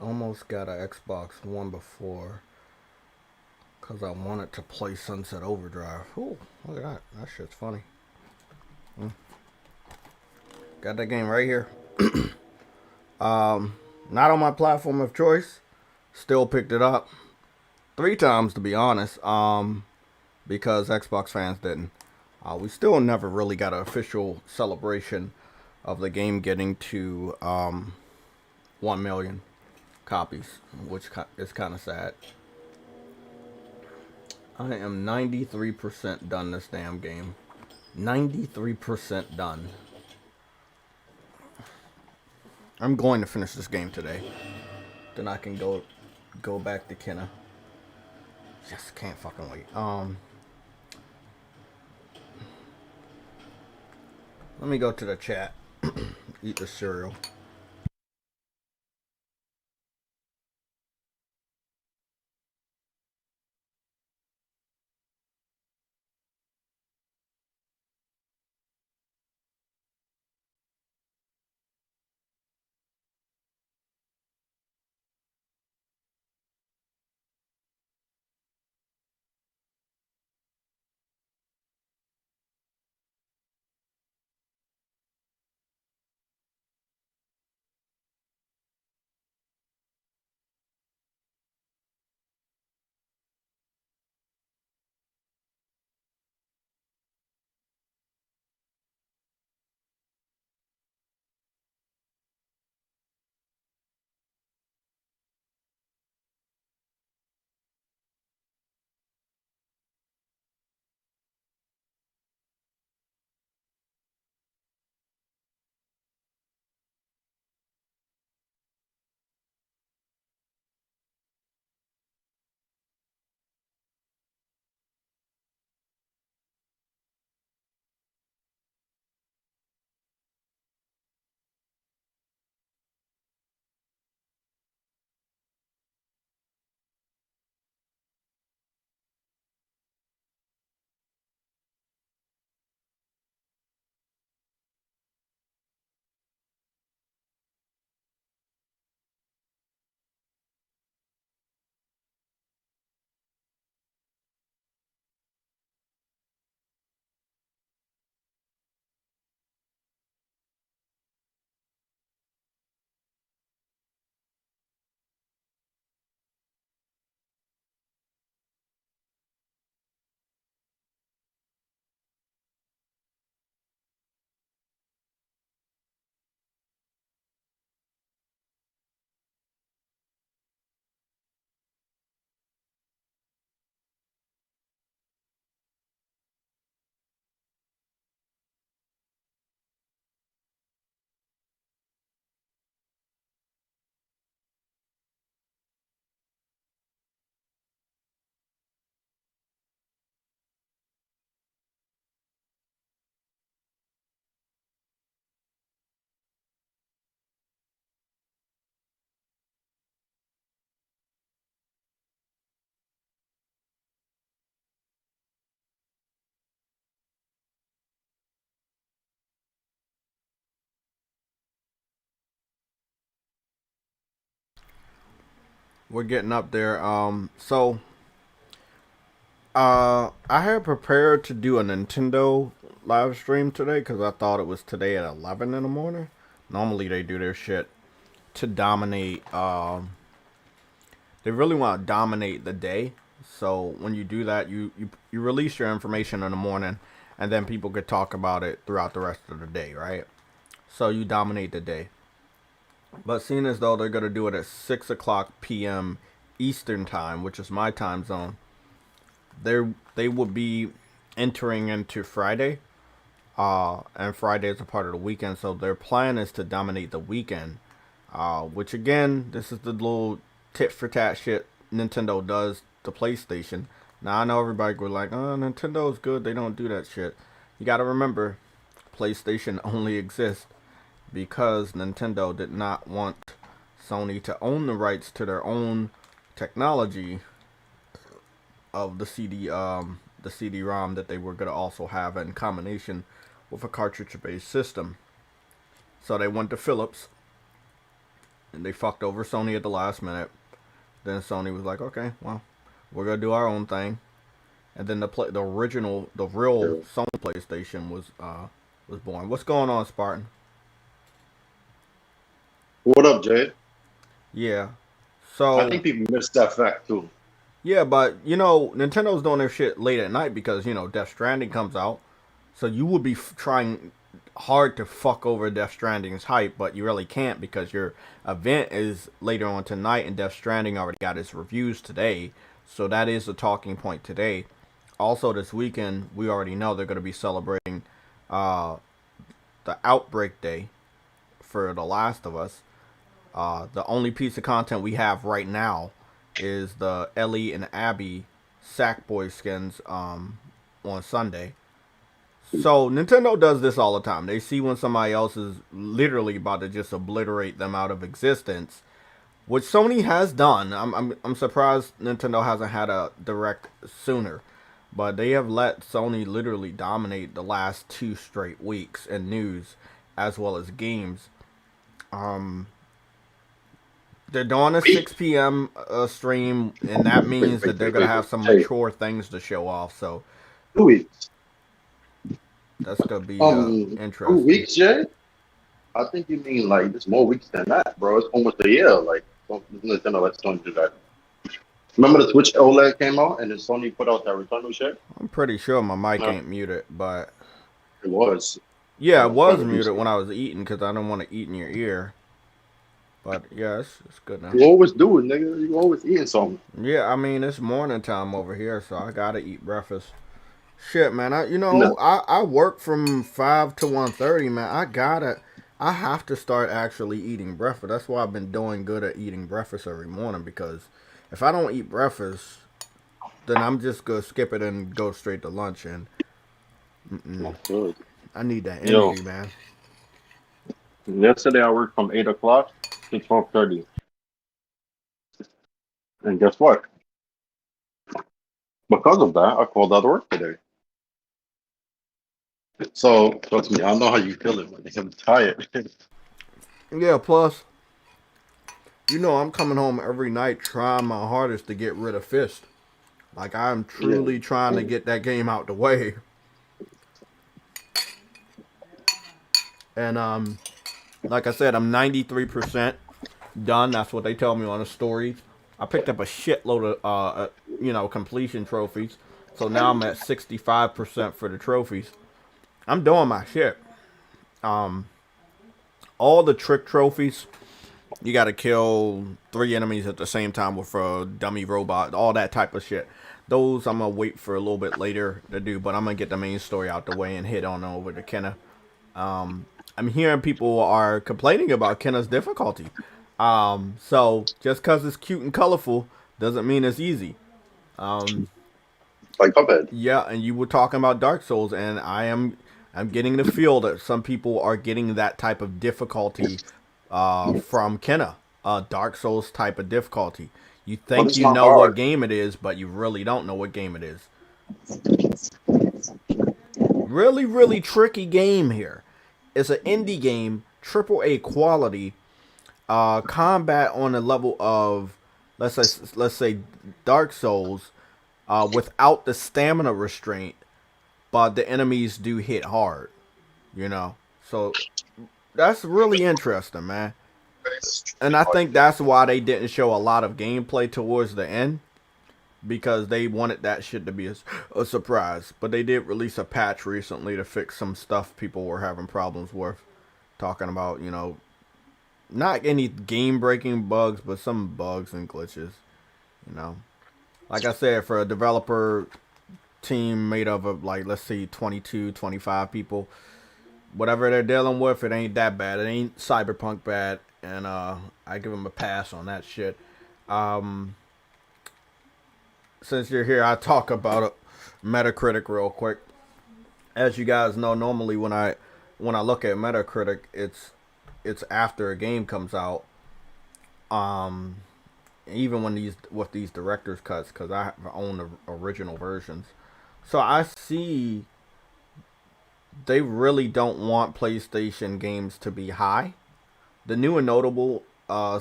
Almost got an Xbox One before because I wanted to play Sunset Overdrive. Ooh, look at that. That shit's funny. Mm. Got that game right here. Not on my platform of choice. Still picked it up 3 times to be honest. Because Xbox fans didn't. We still never really got an official celebration of the game getting to 1 million copies, which is kind of sad. I am 93% done this damn game. 93% done. I'm going to finish this game today. Then I can go back to Kenna. Just can't fucking wait. Let me go to the chat. Eat the cereal. We're getting up there. I had prepared to do a Nintendo live stream today because I thought it was today at 11 in the morning. Normally they do their shit to dominate. They really want to dominate the day. So when you do that, you release your information in the morning, and then people could talk about it throughout the rest of the day, right? So you dominate the day. But seeing as though they're gonna do it at 6 o'clock p.m. Eastern time, which is my time zone, they would be entering into Friday, and Friday is a part of the weekend. So their plan is to dominate the weekend, which again, this is the little tit for tat shit Nintendo does to PlayStation. Now I know everybody go like, "Oh, Nintendo's good. They don't do that shit." You got to remember, PlayStation only exists because Nintendo did not want Sony to own the rights to their own technology of the CD-ROM that they were gonna also have in combination with a cartridge-based system. So they went to Philips and they fucked over Sony at the last minute. Then Sony was like, okay, well, we're gonna do our own thing. And then the real Sony PlayStation was born. What's going on, Spartan? What up, Jay? Yeah. I So think people miss that fact too. yeah, but you know, Nintendo's doing their shit late at night because you know Death Stranding comes out. So you would be trying hard to fuck over Death Stranding's hype, but you really can't because your event is later on tonight, and Death Stranding already got its reviews today. So that is a talking point today. Also, this weekend we already know they're going to be celebrating uh, the Outbreak Day for The Last of Us. The only piece of content we have right now is the Ellie and Abby Sackboy skins on Sunday. So Nintendo does this all the time. They see when somebody else is literally about to just obliterate them out of existence, which Sony has done. I'm surprised Nintendo hasn't had a direct sooner, but they have let Sony literally dominate the last 2 straight weeks in news as well as games. Um, they're doing a Week? 6 p.m. Stream, and that Wait, means that wait, they're wait, gonna wait, have wait. some Jay, mature things to show off. So 2 weeks. that's gonna be 2 weeks, interesting. Jay? I think you mean like there's more weeks than that, bro. It's almost a year. Like, Nintendo lets Sony do that. Remember the Switch OLED came out and then Sony put out that Returnal shit? I'm pretty sure my mic No, ain't muted, but it was. yeah, it Try was to do muted when something. I was eating because I don't want to eat in your ear. But yeah, it's good now. You always do it, nigga. You always eating something. Yeah, I mean it's morning time over here, so I gotta eat breakfast. Shit, man. No. I work from 5 to 1:30, man. I have to start actually eating breakfast. That's why I've been doing good at eating breakfast every morning because if I don't eat breakfast, then I'm just gonna skip it and go straight to lunch. And mm-mm, That's good. I need that Yo, energy, man. yesterday I worked from 8 o'clock to 12:30. And guess what? Because of that, I called out of work today. So trust me, I know how you feel it, man. I'm tired. Yeah. Plus, you know, I'm coming home every night trying my hardest to get rid of Fist. Like I'm Yeah. truly trying to get that game out the way. And like I said, I'm 93% done. That's what they tell me on the stories. I picked up a shitload of completion trophies. So now I'm at 65% for the trophies. I'm doing my shit. Um, all the trick trophies, you got to kill 3 enemies at the same time with a dummy robot, all that type of shit. Those I'm gonna wait for a little bit later to do, but I'm gonna get the main story out the way and head on over to Kenna. I'm hearing people are complaining about Kenna's difficulty. So just because it's cute and colorful doesn't mean it's easy. Um, Like Cuphead. yeah, and you were talking about Dark Souls, and I'm getting the feel that some people are getting that type of difficulty from Kenna, Dark Souls type of difficulty. You But think it's you not know what hard. game it is, but you really don't know what game it is. Really, really tricky game here. It's an indie game, triple A quality, combat on a level of let's say Dark Souls, without the stamina restraint, but the enemies do hit hard. You know, so that's really interesting, man. It's And I think that's why they didn't show a lot of gameplay towards the end because they wanted that shit to be a surprise. But they did release a patch recently to fix some stuff people were having problems with. Talking about, not any game breaking bugs, but some bugs and glitches. You know, like I said, for a developer team made up of like let's say 22, 25 people, whatever they're dealing with, it ain't that bad. It ain't cyberpunk bad, and I give them a pass on that shit. Um, since you're here, I talk about Metacritic real quick. As you guys know, normally when I look at Metacritic, it's after a game comes out. Um, Even when these director's cuts, because I own the original versions, so I see they really don't want PlayStation games to be high. The new and notable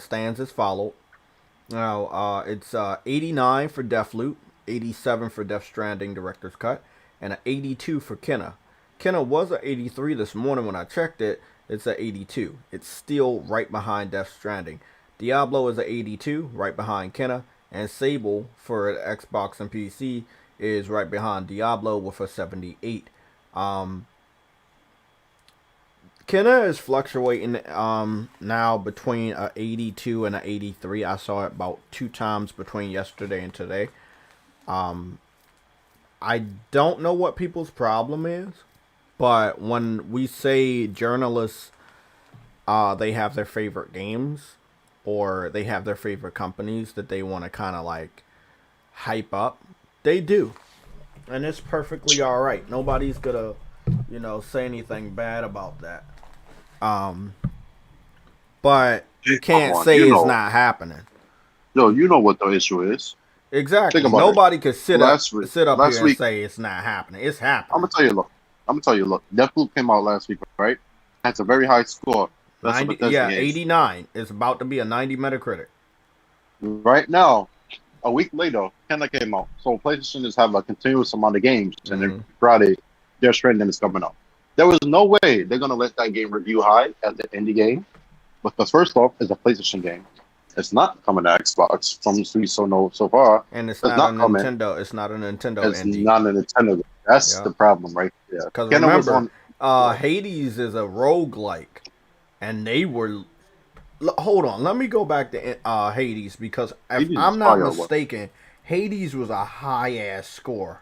stands as followed. Now, it's 89 for Deathloop, 87 for Death Stranding Director's Cut, and an 82 for Kenna. Kenna was an 83 this morning when I checked it. It's an 82. It's still right behind Death Stranding. Diablo is an 82, right behind Kenna, and Sable for Xbox and PC is right behind Diablo with a 78. Kenna is fluctuating now between a 82 and a 83. I saw it about 2 times between yesterday and today. I don't know what people's problem is, but when we say journalists, they have their favorite games or they have their favorite companies that they want to kind of like hype up, they do, and it's perfectly all right. Nobody's gonna, say anything bad about that. But you can't say it's not happening. No, you know what the issue is. Exactly. Nobody could sit up here and say it's not happening. It's happening. I'm gonna tell you. Look, Deathloop came out last week, right? That's a very high score. 89. It's about to be a 90 Metacritic. Right now, a week later, Kenna came out. So PlayStation is having a continuous amount of games, and then Friday, Death Stranding is coming out. There was no way they're gonna let that game review high as an indie game. But the first off is a PlayStation game. It's not coming to Xbox from so far. And it's not a Nintendo. It's not a Nintendo. It's not a Nintendo game. That's the problem right there. Because remember, Hades is a roguelike. And they were... Hold on. Let me go back to Hades. Because if I'm not mistaken, Hades was a high-ass score.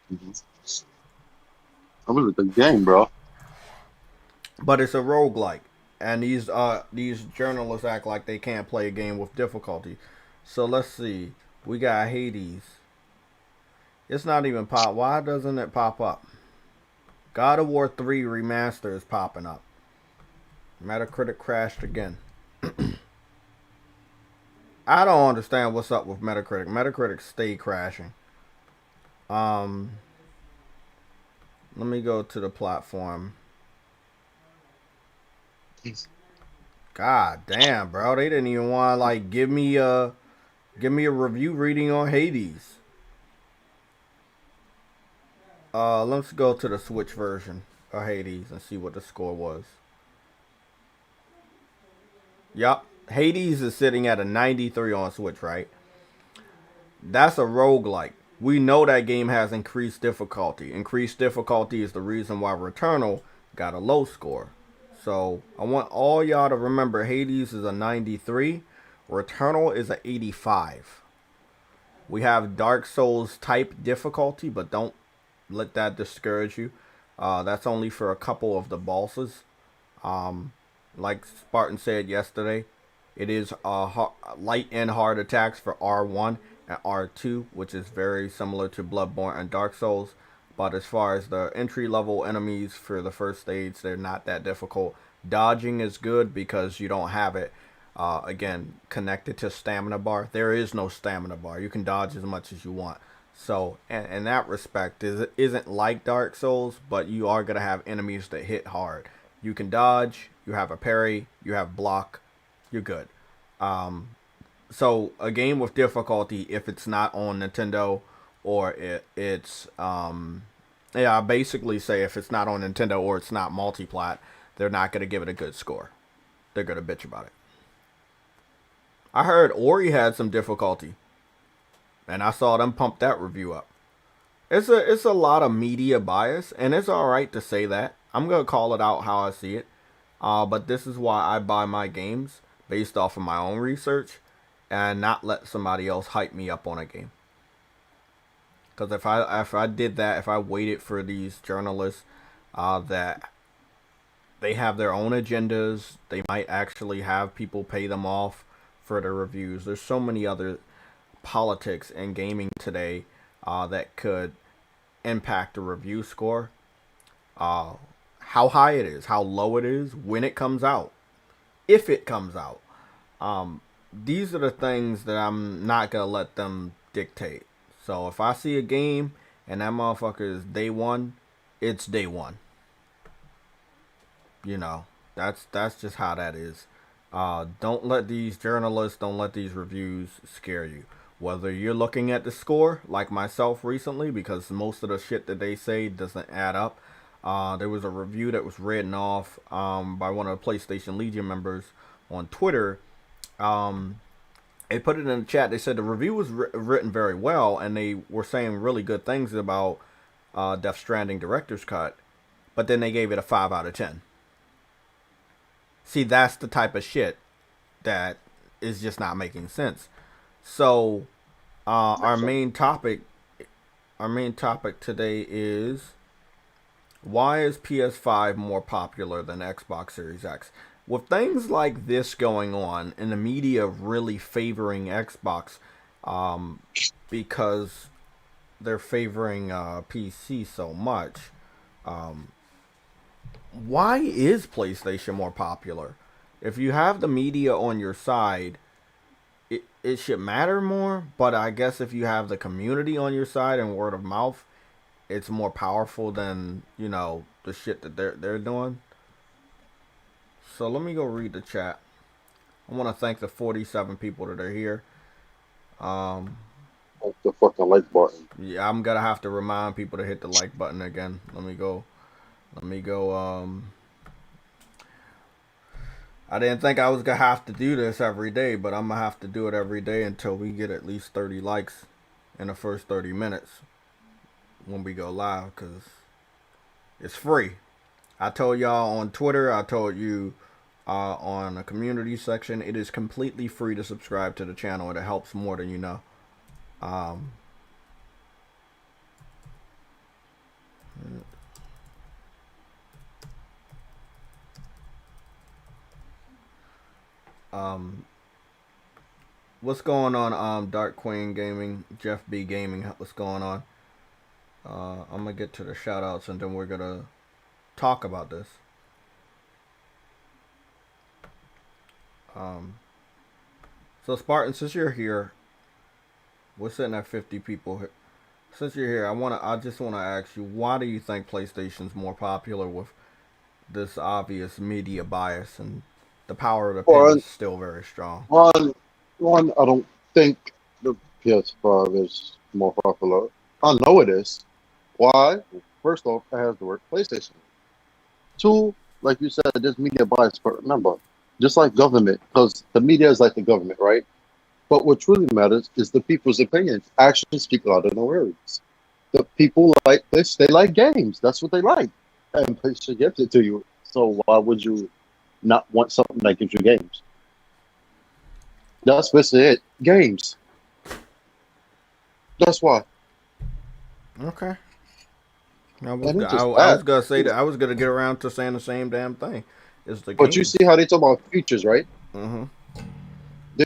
That was a good game, bro. But it's a roguelike. And these journalists act like they can't play a game with difficulty. So let's see. We got Hades. It's not even pop. Why doesn't it pop up? God of War 3 Remaster is popping up. Metacritic crashed again. I don't understand what's up with Metacritic. Metacritic stay crashing. Let me go to the platform. God damn, bro. They didn't even want to like give me a review reading on Hades. Let's go to the Switch version of Hades and see what the score was. Yup. Hades is sitting at a 93 on Switch, right? That's a roguelike. We know that game has increased difficulty. Increased difficulty is the reason why Returnal got a low score. So I want all y'all to remember Hades is a 93. Returnal is a 85. We have Dark Souls type difficulty, but don't let that discourage you. That's only for a couple of the bosses. Like Spartan said yesterday, it is light and hard attacks for R1 and R2, which is very similar to Bloodborne and Dark Souls. But as far as the entry-level enemies for the first stage, they're not that difficult. Dodging is good because you don't have it, again, connected to stamina bar. There is no stamina bar. You can dodge as much as you want. So, in that respect, it isn't like Dark Souls, but you are going to have enemies that hit hard. You can dodge, you have a parry, you have block, you're good. So, a game with difficulty, if it's not on Nintendo, or it's I basically say if it's not on Nintendo or it's not multiplat, they're not going to give it a good score. They're going to bitch about it. I heard Ori had some difficulty, and I saw them pump that review up. It's a lot of media bias, and it's alright to say that. I'm going to call it out how I see it. But this is why I buy my games based off of my own research and not let somebody else hype me up on a game. Because if I did that, if I waited for these journalists that they have their own agendas, they might actually have people pay them off for their reviews. There's so many other politics in gaming today that could impact the review score. How high it is, how low it is, when it comes out, if it comes out. These are the things that I'm not going to let them dictate. So if I see a game and that motherfucker is day one, it's day one. You know, that's just how that is. Don't let these journalists, don't let these reviews scare you. Whether you're looking at the score, like myself recently, because most of the shit that they say doesn't add up. There was a review that was written off by one of the PlayStation Legion members on Twitter. Um, they put it in the chat. They said the review was written very well, and they were saying really good things about Death Stranding Director's Cut, but then they gave it a 5 out of 10. See, that's the type of shit that is just not making sense. So, our main topic today is why is PS5 more popular than Xbox Series X? With things like this going on and the media really favoring Xbox, um, because they're favoring PC so much, um, why is PlayStation more popular? If you have the media on your side, it should matter more. But I guess if you have the community on your side and word of mouth, it's more powerful than, you know, the shit that they're doing. So let me go read the chat. I want to thank the 47 people that are here. The fucking like button. Yeah, I'm gonna have to remind people to hit the like button again. Let me go. I didn't think I was gonna have to do this every day, but I'm gonna have to do it every day until we get at least 30 likes in the first 30 minutes when we go live, because it's free. I told y'all on Twitter, I told you on the community section, it is completely free to subscribe to the channel, and it helps more than you know. What's going on, Dark Queen Gaming, Jeff B Gaming, what's going on? I'm gonna get to the shout outs and then we're gonna talk about this. So Spartan, since you're here, we're sitting at 50 people here. Since you're here, I just wanna ask you, why do you think PlayStation's more popular with this obvious media bias, and the power of the pen One, is still very strong? one, I don't think the PS5 is more popular. I know it is. Why? First off, it has the word PlayStation. Two, like you said, there's media bias. But remember, just like government, because the media is like the government, right? But what truly matters is the people's opinions. Actions speak louder than words. The people like this. They like games. That's what they like. And PlayStation gives it to you. So why would you not want something that gives you games? That's basically it. Games. That's why. Okay. And it's just I was that. gonna say that I was gonna get around to saying the same damn thing. It's the But you games. see how they talk about futures, right? Mm-hmm.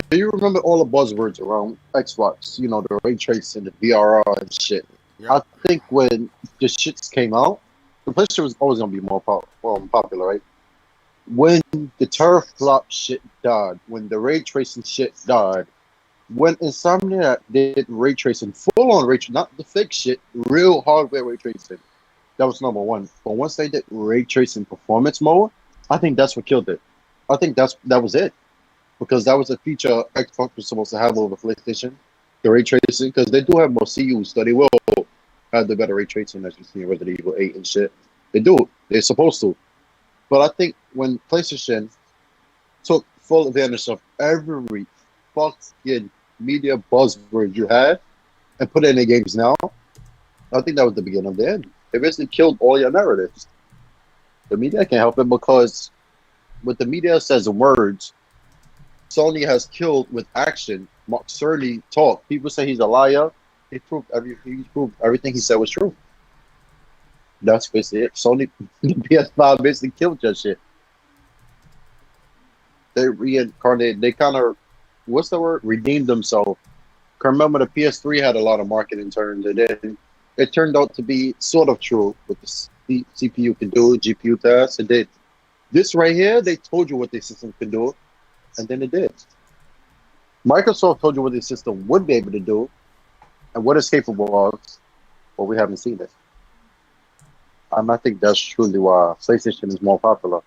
Do you remember all the buzzwords around Xbox? You know, the ray tracing, the VRR and shit. Yep. I think when the shits came out, the PlayStation was always gonna be more popular, right? When the teraflop shit died, when the ray tracing shit died, when Insomniac did ray tracing, full on ray tracing, not the fake shit, real hardware ray tracing, that was number one. But once they did ray tracing performance mode, I think that's what killed it. I think that was it, because that was a feature Xbox was supposed to have over PlayStation, the ray tracing, because they do have more CUs, so they will have the better ray tracing as you see in Resident Evil 8 and shit. They do. They're supposed to. But I think when PlayStation took full advantage of every fucking media buzzword you had and put it in the games now, I think that was the beginning of the end. It basically killed all your narratives. The media can't help it, because what the media says in words, Sony has killed with action. Mark Cerny talk. People say he's a liar. He proved everything he said was true. That's basically it. Sony, the PS5 basically killed that shit. They reincarnated. They kind of, what's the word? Redeemed themselves. Remember, the PS3 had a lot of marketing terms, and then it turned out to be sort of true with the CPU can do, GPU tasks. It did. This right here, they told you what the system can do, and then it did. Microsoft told you what the system would be able to do and what it's capable of, but we haven't seen it. I think that's truly why PlayStation is more popular.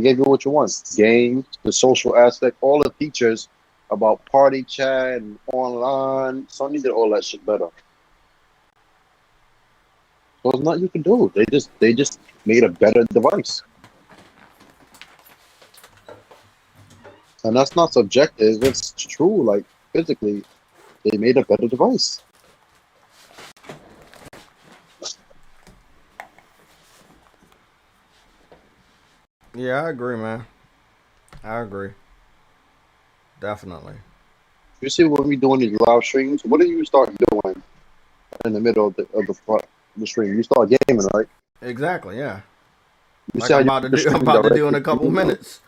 They gave you what you want. Games, the social aspect, all the features about party chat and online. Sony did all that shit better. So there's nothing you can do. They just made a better device. And that's not subjective, it's true. Like physically, they made a better device. Yeah, I agree, man. I agree. Definitely. You see, when we doing these live streams, what do you start doing in the middle of the stream? You start gaming, right? Exactly, yeah. You Like see how I'm you about to do. I'm stream about to do in directly a to couple YouTube? minutes.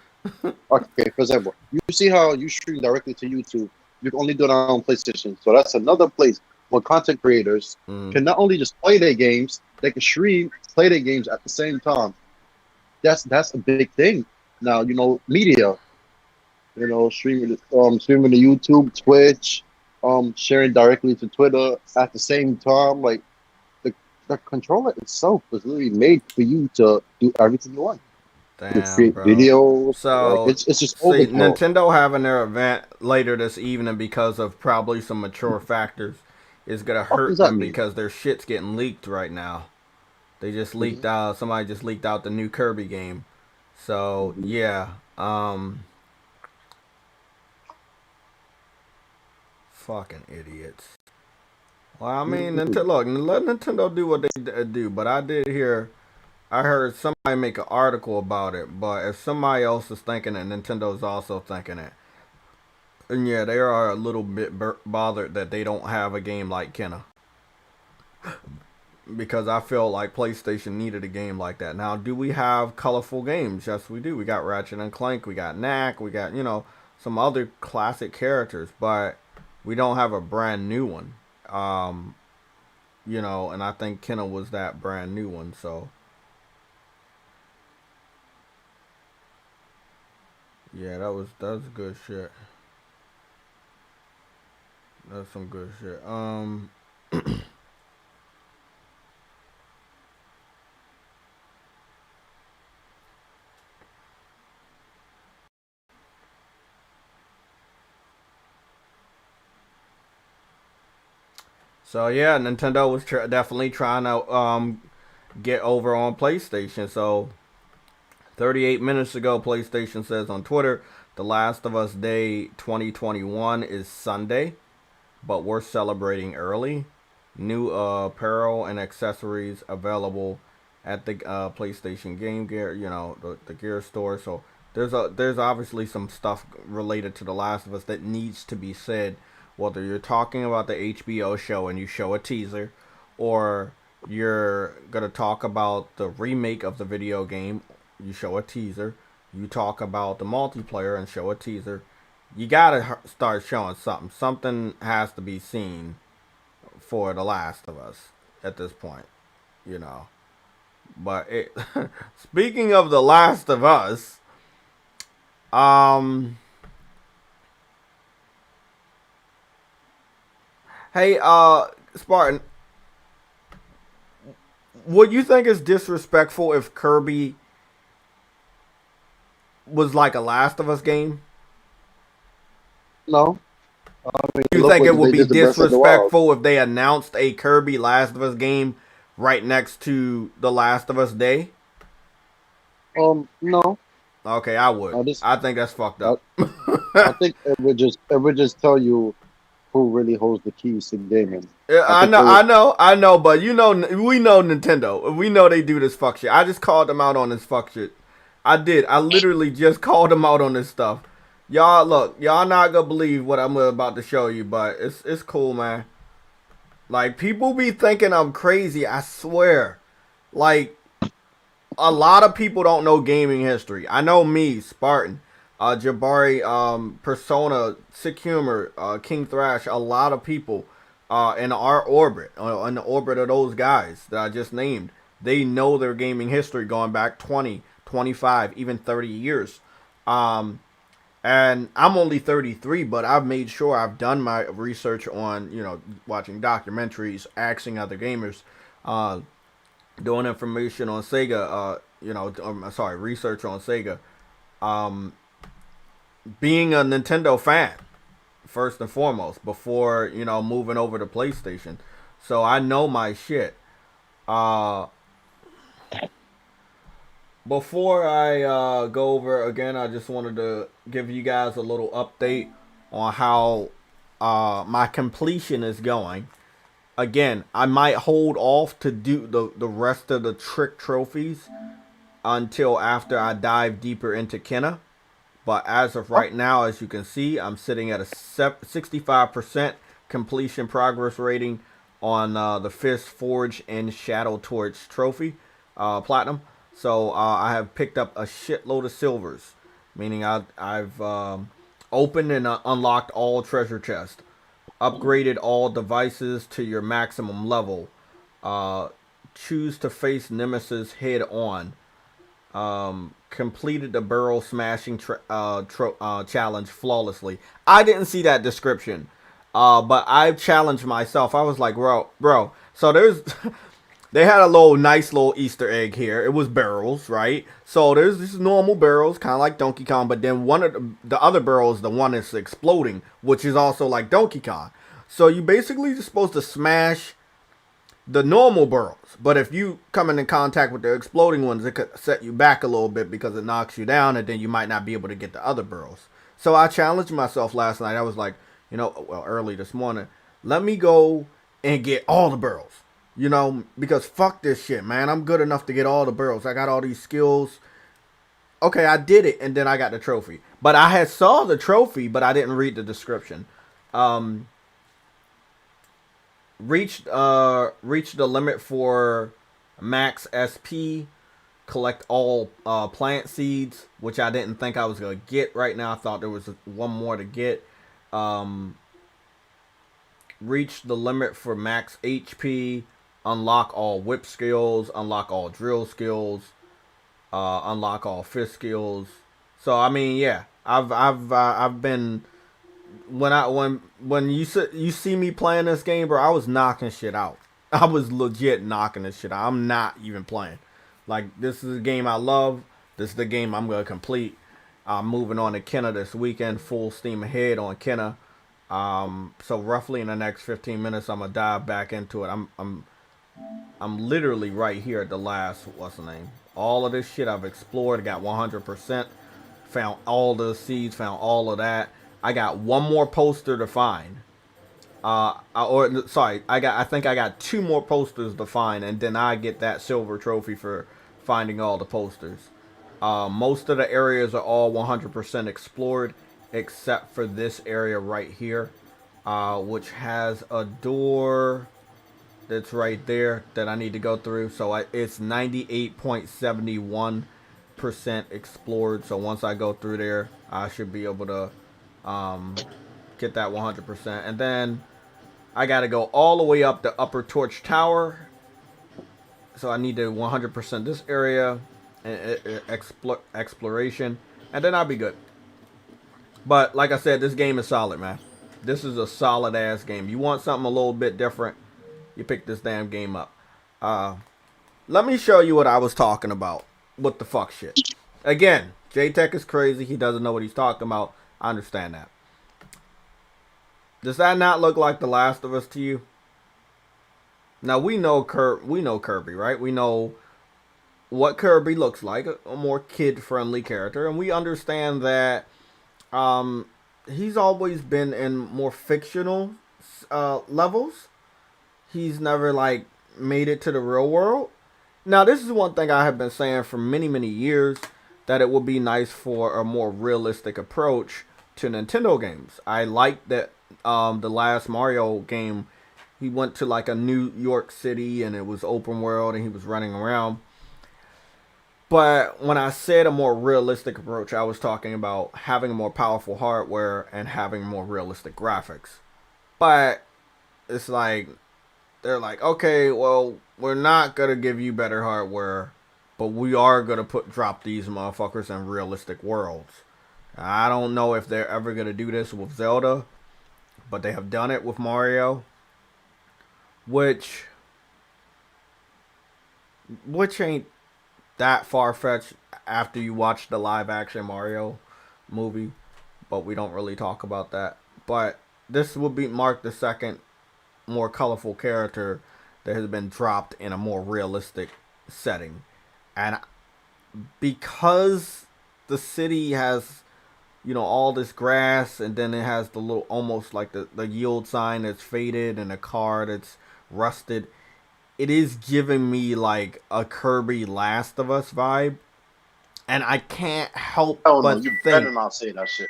Okay, for example, you see how you stream directly to YouTube. You can only do it on PlayStation, so that's another place where content creators Mm. can not only just play their games, they can stream, play their games at the same time. That's a big thing now. Media. Streaming to YouTube, Twitch, sharing directly to Twitter at the same time. Like the controller itself was literally made for you to do everything you want. You Damn, create bro. videos, like So, it's just see, overkill. Nintendo having their event later this evening because of probably some mature factors is gonna What hurt does that them mean? because their shit's getting leaked right now. They just leaked Hmm. out. Somebody just leaked out the new Kirby game. So Hmm. yeah, fucking idiots. Well, I mean, Nintendo. Look, let Nintendo do what they do. But I heard somebody make an article about it. But if somebody else is thinking it, Nintendo's also thinking it. And yeah, they are a little bit bothered that they don't have a game like Kenna. Because I feel like PlayStation needed a game like that. Now, do we have colorful games? Yes, we do. We got Ratchet and Clank, we got Knack, we got, some other classic characters, but we don't have a brand new one. Um, and I think Kenna was that brand new one. So, yeah, that was good shit. That's some good shit. So yeah, Nintendo was definitely trying to get over on PlayStation. So 38 minutes ago, PlayStation says on Twitter, The Last of Us Day 2021 is Sunday, but we're celebrating early. New apparel and accessories available at the PlayStation Game Gear, the Gear store. So there's obviously some stuff related to The Last of Us that needs to be said, whether you're talking about the HBO show and you show a teaser, or you're gonna talk about the remake of the video game, you show a teaser. You talk about the multiplayer and show a teaser. You gotta start showing something. Something has to be seen for The Last of Us at this point, you know. But speaking of The Last of Us, um, hey, Spartan, would you think it's disrespectful if Kirby was like a Last of Us game? No, I mean, You look think what it would they be did to Breath of the Wild. disrespectful if they announced a Kirby Last of Us game right next to The Last of Us Day? No, Okay, I would. I just I think that's fucked I, up. I think it would just tell you who really holds the keys to gaming. Yeah, I think I know, but we know Nintendo. We know they do this fuck shit. I just called them out on this fuck shit. I did. I literally just called them out on this stuff. Y'all, look, y'all not gonna believe what I'm about to show you, but it's cool, man. Like, people be thinking I'm crazy. I swear. Like, a lot of people don't know gaming history. I know me, Spartan, Jabari, Persona, Sick Humor, King Thrash. A lot of people in our orbit, in the orbit of those guys that I just named, they know their gaming history going back 20, 25, even 30 years. Um, and I'm only 33, but I've made sure I've done my research on, watching documentaries, asking other gamers, doing information on Sega, sorry, research on Sega. being a Nintendo fan first and foremost before moving over to PlayStation. So I know my shit. Uh, Before I go over again, I just wanted to give you guys a little update on how my completion is going. Again, I might hold off to do the rest of the trick trophies until after I dive deeper into Kenna. But as of right now, as you can see, I'm sitting at a 65% completion progress rating on the Fist Forge and Shadow Torch trophy, platinum. So I have picked up a shitload of silvers, meaning I've opened and unlocked all treasure chests, upgraded all devices to your maximum level, choose to face Nemesis head on, completed the barrel smashing challenge flawlessly. I didn't see that description, but I challenged myself. I was like, bro. So they had a nice little Easter egg here. It was barrels, right? So there's these normal barrels, kind of like Donkey Kong, but then one of the other barrels, the one that's exploding, which is also like Donkey Kong. So you basically just supposed to smash the normal barrels, but if you come into contact with the exploding ones, it could set you back a little bit because it knocks you down, and then you might not be able to get the other barrels. So I challenged myself last night. I was like, early this morning, let me go and get all the barrels, because fuck this shit, man. I'm good enough to get all the barrels. I got all these skills. Okay, I did it, and then I got the trophy. But I had saw the trophy, but I didn't read the description. Reached the limit for max SP. Collect all plant seeds, which I didn't think I was gonna get right now. I thought there was one more to get. Reach the limit for max HP. Unlock all whip skills. Unlock all drill skills. Unlock all fist skills. So I mean, yeah, I've been when you see me playing this game, bro, I was knocking shit out. I was legit knocking this shit out. I'm not even playing. Like, this is a game I love. This is the game I'm gonna complete. I'm moving on to Kenna this weekend, full steam ahead on Kenna. So roughly in the next 15 minutes, I'm gonna dive back into it. I'm literally right here at the last, what's the name? All of this shit I've explored, got 100%. Found all the seeds, found all of that. I got one more poster to find. I think I got two more posters to find, and then I get that silver trophy for finding all the posters. Most of the areas are all 100% explored, except for this area right here, which has a door that's right there that I need to go through. So it's 98.71% explored. So once I go through there, I should be able to get that 100%. And then I got to go all the way up the upper torch tower. So I need to 100% this area and exploration, and then I'll be good. But like I said, this game is solid, man. This is a solid ass game. You want something a little bit different, you pick this damn game up. Let me show you what I was talking about. What the fuck shit. Again, J-Tech is crazy. He doesn't know what he's talking about. I understand that. Does that not look like The Last of Us to you? Now we know Kirby, right? We know what Kirby looks like, a more kid-friendly character, and we understand that he's always been in more fictional levels. He's never like made it to the real world. Now this is one thing I have been saying for many years, that it would be nice for a more realistic approach to Nintendo games. I like that the last Mario game, he went to like a New York City and it was open world and he was running around. But when I said a more realistic approach, I was talking about having a more powerful hardware and having more realistic graphics. But it's like, they're like, okay, well, we're not going to give you better hardware, but we are going to drop these motherfuckers in realistic worlds. I don't know if they're ever going to do this with Zelda, but they have done it with Mario, which ain't that far-fetched. after you watch the live action Mario movie, but we don't really talk about that. But this will be mark the second more colorful character that has been dropped in a more realistic setting. And because the city has, you know, all this grass, and then it has the little, almost like the yield sign that's faded and a car that's rusted, it is giving me like a Kirby Last of Us vibe. And I can't help Oh no, but you better think, not say that shit.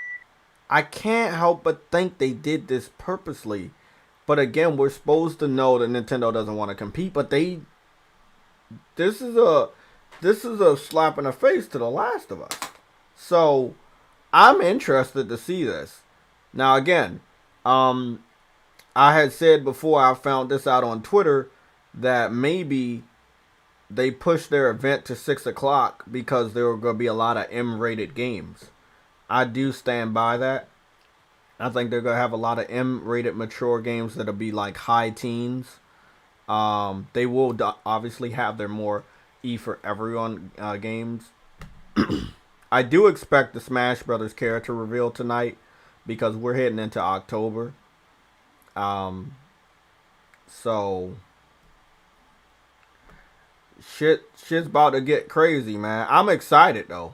I can't help but think they did this purposely. But again, we're supposed to know that Nintendo doesn't want to compete, but this is a this is a slap in the face to The Last of Us. So I'm interested to see this. Now again, I had said before I found this out on Twitter that maybe they pushed their event to 6 o'clock because there were going to be a lot of M-rated games. I do stand by that. I think they're going to have a lot of M-rated mature games that'll be like high teens. They will obviously have their more E for everyone games. I do expect the Smash Brothers character reveal tonight because we're heading into October. So shit's about to get crazy, man. I'm excited though.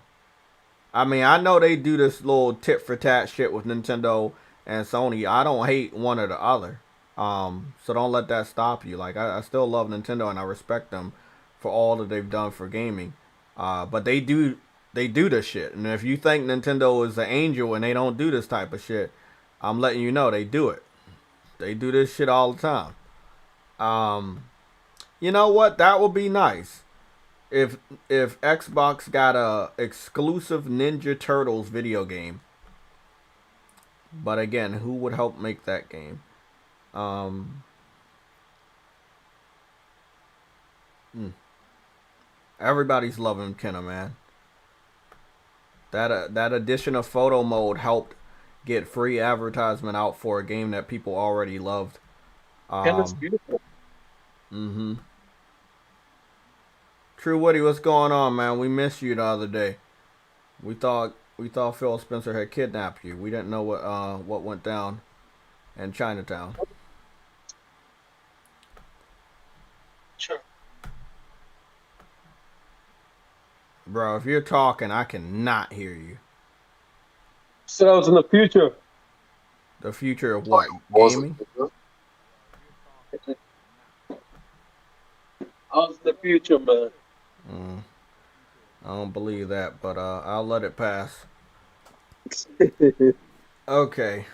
I mean, I know they do this little tit for tat shit with Nintendo and Sony. I don't hate one or the other. So don't let that stop you. Like I still love Nintendo and I respect them for all that they've done for gaming. But they do this shit. And if you think Nintendo is an angel and they don't do this type of shit, I'm letting you know they do it. They do this shit all the time. You know what? That would be nice. If Xbox got a exclusive Ninja Turtles video game. But again, who would help make that game? Everybody's loving Kenna, man. That addition of photo mode helped get free advertisement out for a game that people already loved. Kenna's beautiful. Mm-hmm. True Woody, what's going on, man? We missed you the other day. We thought Phil Spencer had kidnapped you. We didn't know what went down in Chinatown. Sure. Bro, if you're talking, I cannot hear you. So I was in the future. The future of what? Gaming? How's the future, man? I don't believe that, but I'll let it pass. Okay.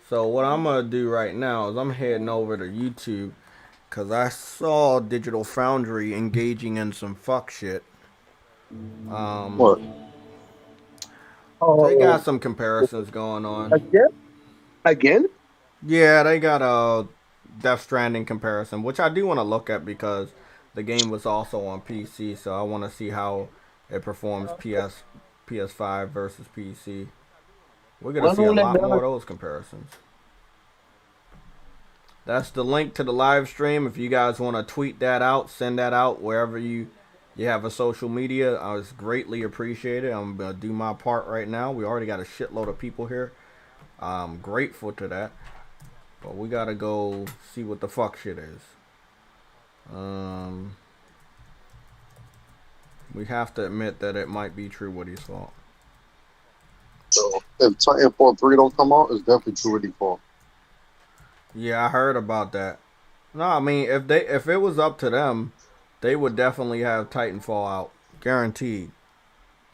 So what I'm going to do right now is I'm heading over to YouTube because I saw Digital Foundry engaging in some fuck shit. What? They got some comparisons going on. Again? Yeah, they got a Death Stranding comparison, which I do want to look at because the game was also on PC, so I want to see how it performs PS5 versus PC. We're going to see a lot more of those comparisons. That's the link to the live stream. If you guys want to tweet that out, send that out wherever you have a social media. I was greatly appreciated. I'm going to do my part right now. We already got a shitload of people here. I'm grateful to that. But we got to go see what the fuck shit is. We have to admit that it might be True Woody's fault. So if Titanfall 3 don't come out, it's definitely True Woody's fault. Yeah, I heard about that. No, I mean if it was up to them, they would definitely have Titanfall out, guaranteed.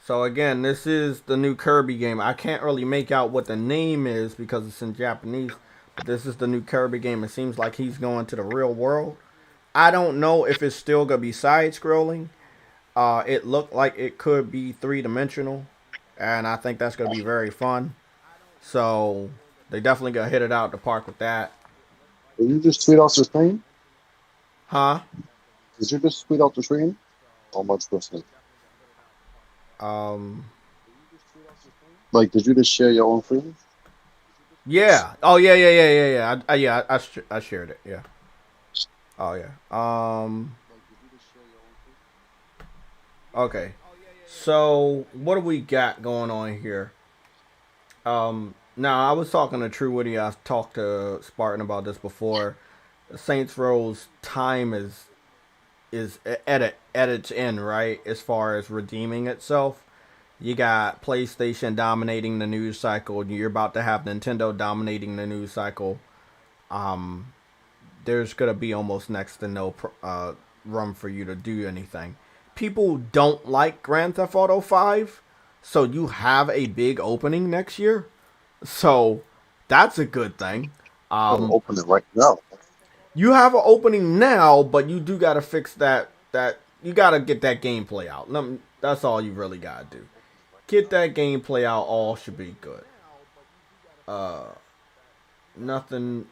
So again, this is the new Kirby game. I can't really make out what the name is because it's in Japanese. But this is the new Kirby game. It seems like he's going to the real world. I don't know if it's still gonna be side-scrolling. It looked like it could be 3-dimensional, and I think that's gonna be very fun. So they definitely gonna hit it out the park with that. Did you just tweet out the stream? Huh? Did you just tweet out the stream? How much listening? Like, did you just share your own stream? Yeah. Oh yeah. I shared it. Yeah. Oh yeah. Okay. So what do we got going on here? Now I was talking to True Witty. I talked to Spartan about this before. Saints Row's time is at its end, right? As far as redeeming itself, you got PlayStation dominating the news cycle. You're about to have Nintendo dominating the news cycle. Um, there's gonna be almost next to no room for you to do anything. People don't like Grand Theft Auto 5, so you have a big opening next year. So that's a good thing. I'll open it right now. You have an opening now, but you do gotta fix that you gotta get that gameplay out. That's all you really gotta do. Get that gameplay out, all should be good. Nothing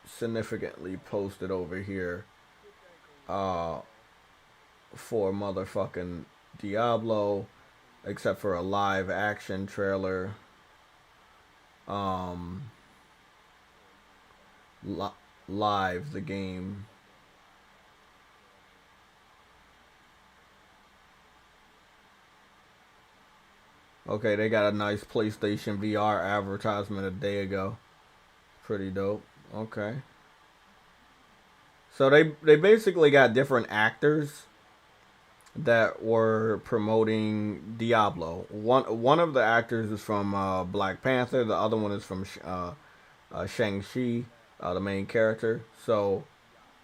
significantly posted over here. For motherfucking Diablo, except for a live action trailer. Live the game. Okay, they got a nice PlayStation VR advertisement a day ago. Pretty dope. Okay. So they basically got different actors that were promoting Diablo. One of the actors is from Black Panther. The other one is from Shang-Chi, the main character. So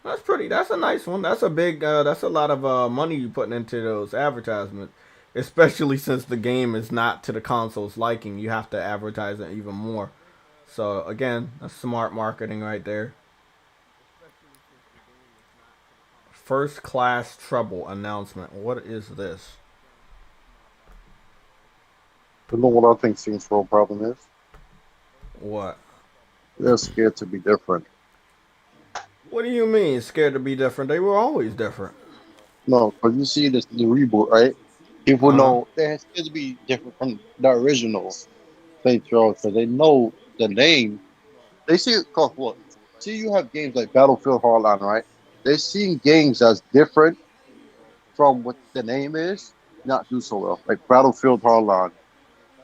that's a nice one. That's a big. That's a lot of money you putting into those advertisements. Especially since the game is not to the console's liking, you have to advertise it even more. So again, that's smart marketing right there. First Class Trouble announcement. What is this? You know what I think Saints Row problem is? What? They're scared to be different. What do you mean, scared to be different? They were always different. No, because you see the reboot, right? People know they're scared to be different from the original Saints Row, so they know the name. They see it called what? See, you have games like Battlefield Hardline, right? They're seeing games that's different from what the name is, not do so well. Like Battlefield Hardline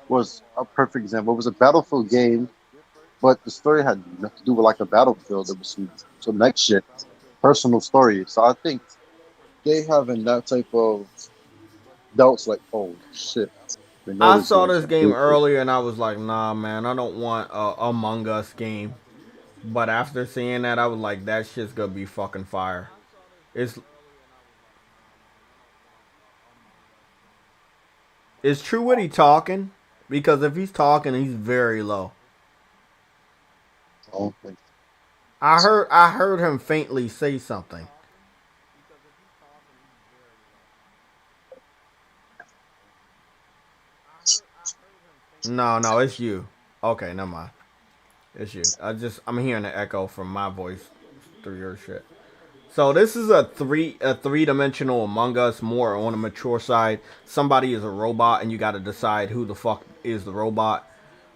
was a perfect example. It was a Battlefield game, but the story had nothing to do with like a Battlefield. It was some next shit, personal story. So I think they having that type of doubts, like, oh shit. I saw this game earlier and I was like, nah, man, I don't want a Among Us game. But after seeing that, I was like, that shit's gonna be fucking fire. Is True Witty talking? Because if he's talking, he's very low. I heard him faintly say something. No, it's you. Okay, never mind. It's you. I'm hearing the echo from my voice through your shit. So this is a three-dimensional Among Us, more on a mature side. Somebody is a robot and you gotta decide who the fuck is the robot.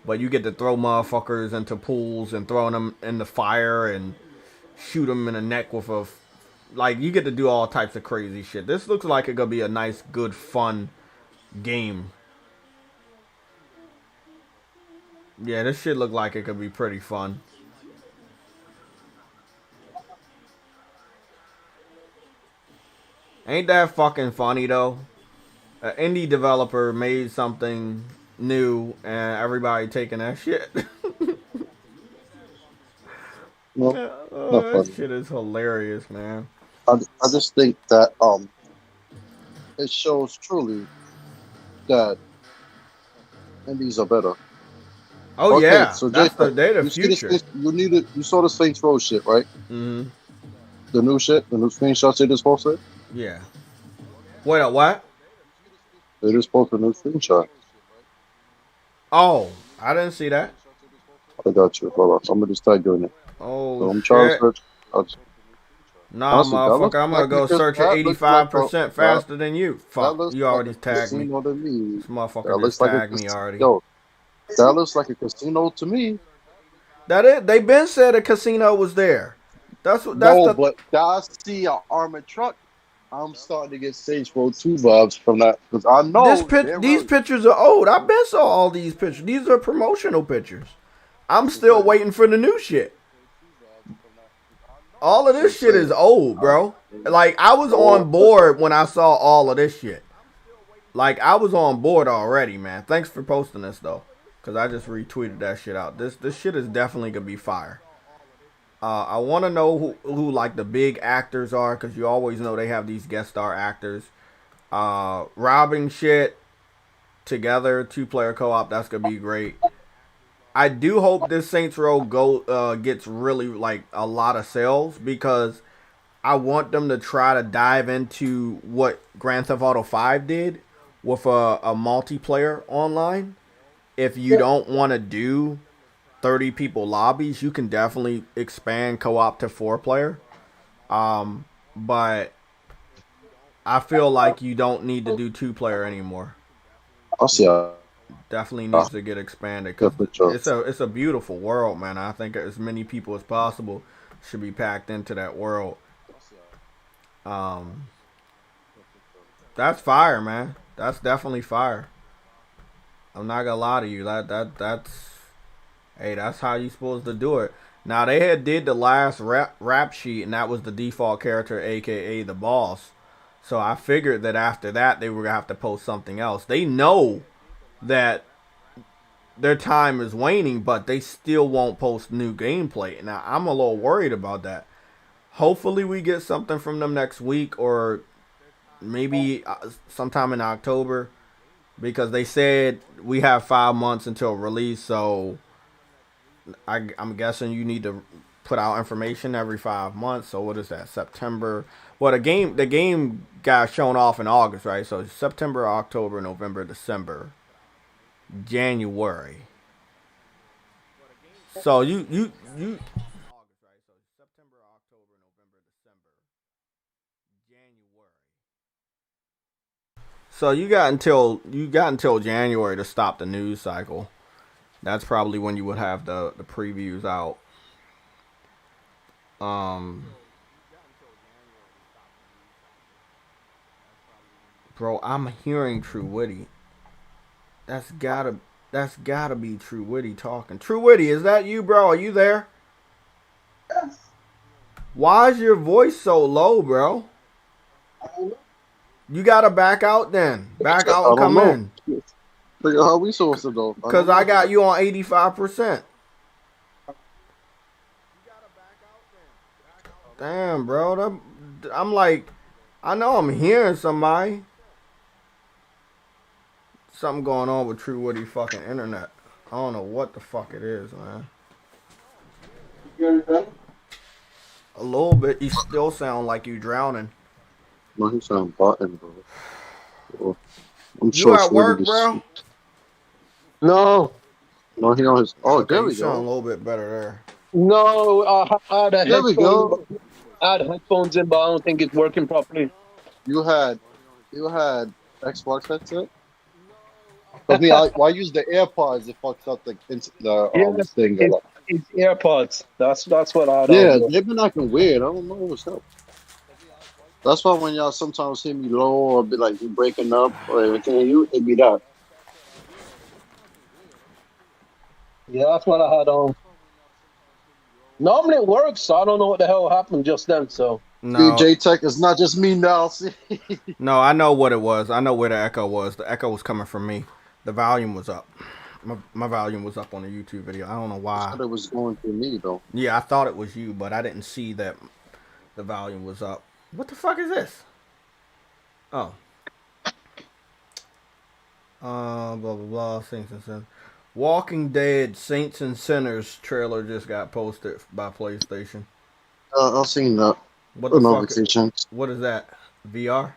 But you get to throw motherfuckers into pools and throw them in the fire and shoot them in the neck with a... Like, you get to do all types of crazy shit. This looks like it's gonna be a nice, good, fun game. Yeah, this shit look like it could be pretty fun. Ain't that fucking funny, though? An indie developer made something new and everybody taking that shit. That shit is hilarious, man. I just think that it shows truly that indies are better. Oh okay, yeah, so that's the future. You saw the Saints Row shit, right? Mm-hmm. The new shit, the new screenshots they just posted. Yeah. Wait, what? They just posted a new screenshot. Oh, I didn't see that. I got you. Hold on, somebody just tagged you in it. Oh, so I'm trying to search. Nah, motherfucker, I'm gonna go search at 85% faster than you. Fuck, you already tagged me. This motherfucker just tagged me already. Yo, that looks like a casino to me. That it? They been said a casino was there. But I see an armored truck. I'm starting to get Saints Row 2 vibes from that because I know These pictures are old. I've been saw all these pictures. These are promotional pictures. I'm still waiting for the new shit. All of this shit is old, bro. Like, I was on board when I saw all of this shit. Like, I was on board already, man. Thanks for posting this, though. Because I just retweeted that shit out. This shit is definitely going to be fire. I want to know who, like, the big actors are. Because you always know they have these guest star actors. Robbing shit together. 2-player co-op. That's going to be great. I do hope this Saints Row gets really, like, a lot of sales. Because I want them to try to dive into what Grand Theft Auto 5 did with a multiplayer online. If you don't want to do 30 people lobbies, you can definitely expand co-op to 4-player. But I feel like you don't need to do 2-player anymore. I'll see. Definitely needs to get expanded because it's a beautiful world, man. I think as many people as possible should be packed into that world. That's fire, man. That's definitely fire. I'm not gonna lie to you. That's how you supposed to do it. Now they had did the last rap sheet, and that was the default character, aka the boss. So I figured that after that they were gonna have to post something else. They know that their time is waning, but they still won't post new gameplay. Now I'm a little worried about that. Hopefully we get something from them next week or maybe sometime in October, because they said we have 5 months until release. So I'm guessing you need to put out information every 5 months. So what is that? September. Well, the game got shown off in August, right? So September, October, November, December, January. So you So you got until January to stop the news cycle. That's probably when you would have the previews out. Bro, I'm hearing True Witty. That's gotta be True Witty talking. True Witty, is that you, bro? Are you there? Yes. Why is your voice so low, bro? You gotta back out then. Back out and come in. How we supposed to go? Because I got you on 85%. Damn, bro. I'm like, I know I'm hearing somebody. Something going on with True Witty fucking internet. I don't know what the fuck it is, man. You understand? A little bit. You still sound like you drowning. No, he sound button, bro. I'm You sure at work, bro? No. No, he on his. Oh, Okay, there we you sound a go. little bit better there. No, I had a There we go. I had headphones in, but I don't think it's working properly. You had Xbox headset? Cause me, I use the AirPods. It fucks up the Yes, thing. it's AirPods. That's what I had. Yeah, on. they've been acting weird. I don't know what's up. That's why when y'all sometimes hear me low or be like you breaking up or everything, it be that. Yeah, that's what I had on. Normally it works, so I don't know what the hell happened just then. So No, DJ Tech, it's not just me now. See? no, I know what it was. I know where the echo was. The echo was coming from me. The volume was up. My volume was up on the YouTube video. I don't know why. I thought it was going through me though. Yeah, I thought it was you, but I didn't see that the volume was up. What the fuck is this? Oh. Blah blah blah. Saints and Sinners. Walking Dead Saints and Sinners trailer just got posted by PlayStation. I've seen that. What the fuck? Notifications. What is that? VR?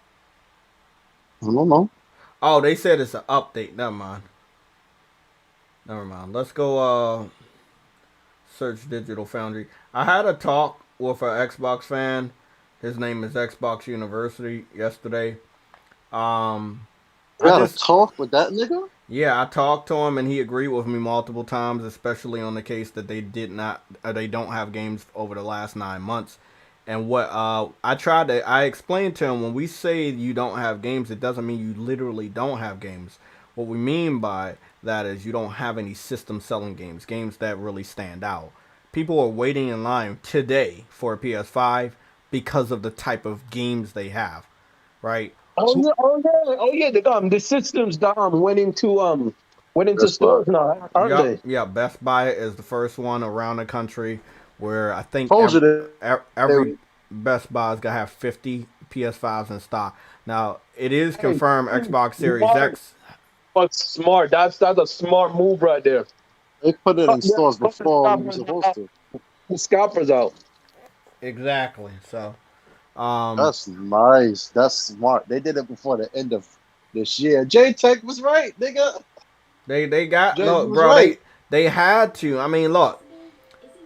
I don't know. Oh, they said it's an update. Never mind. Let's go search Digital Foundry. I had a talk with an Xbox fan. His name is Xbox University yesterday. You had a talk with that nigga? Yeah, I talked to him and he agreed with me multiple times, especially on the case that they don't have games over the last 9 months. And what I explained to him, when we say you don't have games, it doesn't mean you literally don't have games. What we mean by that is you don't have any system selling games that really stand out. People are waiting in line today for a PS5 because of the type of games they have, right? Oh yeah, oh yeah, oh yeah. The systems that went into That's why. stores now, aren't Yep, they? yeah. Best Buy is the first one around the country where I think Told you every Best Buy's gonna have 50 PS5s in stock. Now it is Hey, confirmed Xbox Series smart, X. but smart. That's a smart move right there. they put it in Yeah, stores put before we were supposed to. the scalpers out. Exactly. So, That's nice. That's smart. They did it before the end of this year. J Tech was right, nigga. they got Jay, you look, was bro. right. They had to. I mean, look,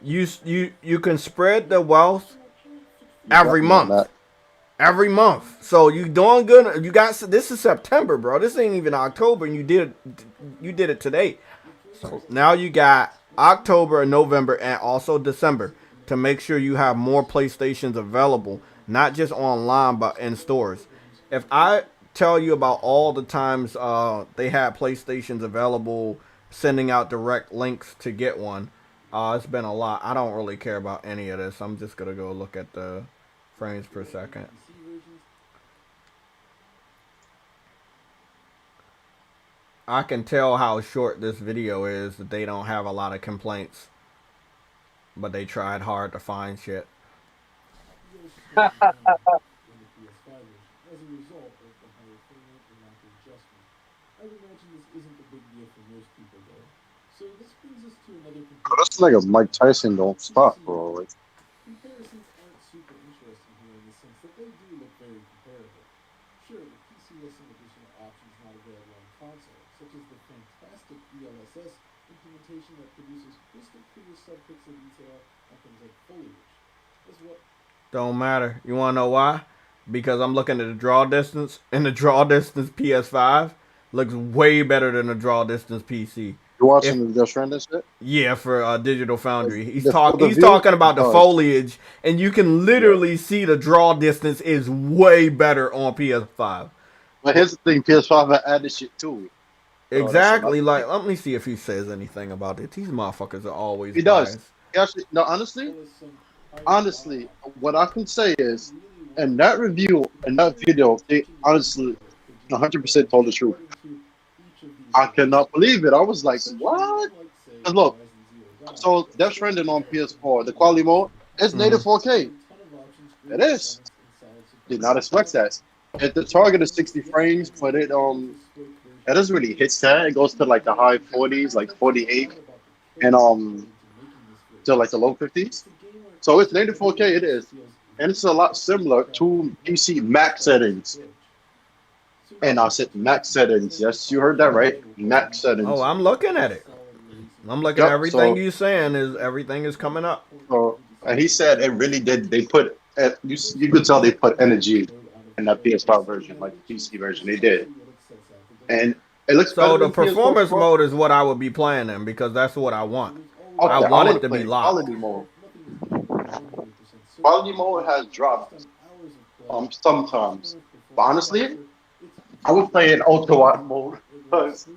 you can spread the wealth You got every me on month. that. Every month. So you doing good. You got this is September, bro. This ain't even October, and you did it today. So now you got October and November and also December to make sure you have more PlayStations available, not just online but in stores. If I tell you about all the times they had PlayStations available, sending out direct links to get one, it's been a lot. I don't really care about any of this. I'm just gonna go look at the frames per second. I can tell how short this video is that they don't have a lot of complaints, but they tried hard to find shit. That's like a Mike Tyson don't stop, bro. Like, Don't matter. You wanna know why? Because I'm looking at the draw distance, and the draw distance PS5 looks way better than the draw distance PC. you If watching the Death Stranding shit? Yeah, for Digital Foundry, For the he's view, talking about it the does. foliage, and you can Yeah. literally see the draw distance is way better on PS5. But here's the thing: PS5 had added shit too. So that's Exactly. another thing. Like, let me see if he says anything about it. These motherfuckers are always He does. biased. He actually, no, honestly, what I can say is, in that review, in that video, they honestly 100% told the truth. I cannot believe it. I was like, what? 'Cause look, so Death Stranding on PS4, the quality mode, it's native 4K. It is. Did not expect that. If the target is 60 frames, but it doesn't really hit that. It goes to like the high 40s, like 48, and to like the low 50s. So it's native 4K. It is, and it's a lot similar to PC max settings. And I said max settings. Yes, you heard that right. Max Oh, settings. I'm looking at it. I'm looking at Yep. everything you saying is everything is coming up. And he said it really did. They put you could tell they put energy in that PS5 version, like the PC version. They did, and it looks better So the than PS4 performance Pro. mode is what I would be playing in because that's what I want. I Okay, I want want it to to be play locked. quality mode. Quality mode has dropped sometimes, but honestly, I would play in ultra wide mode because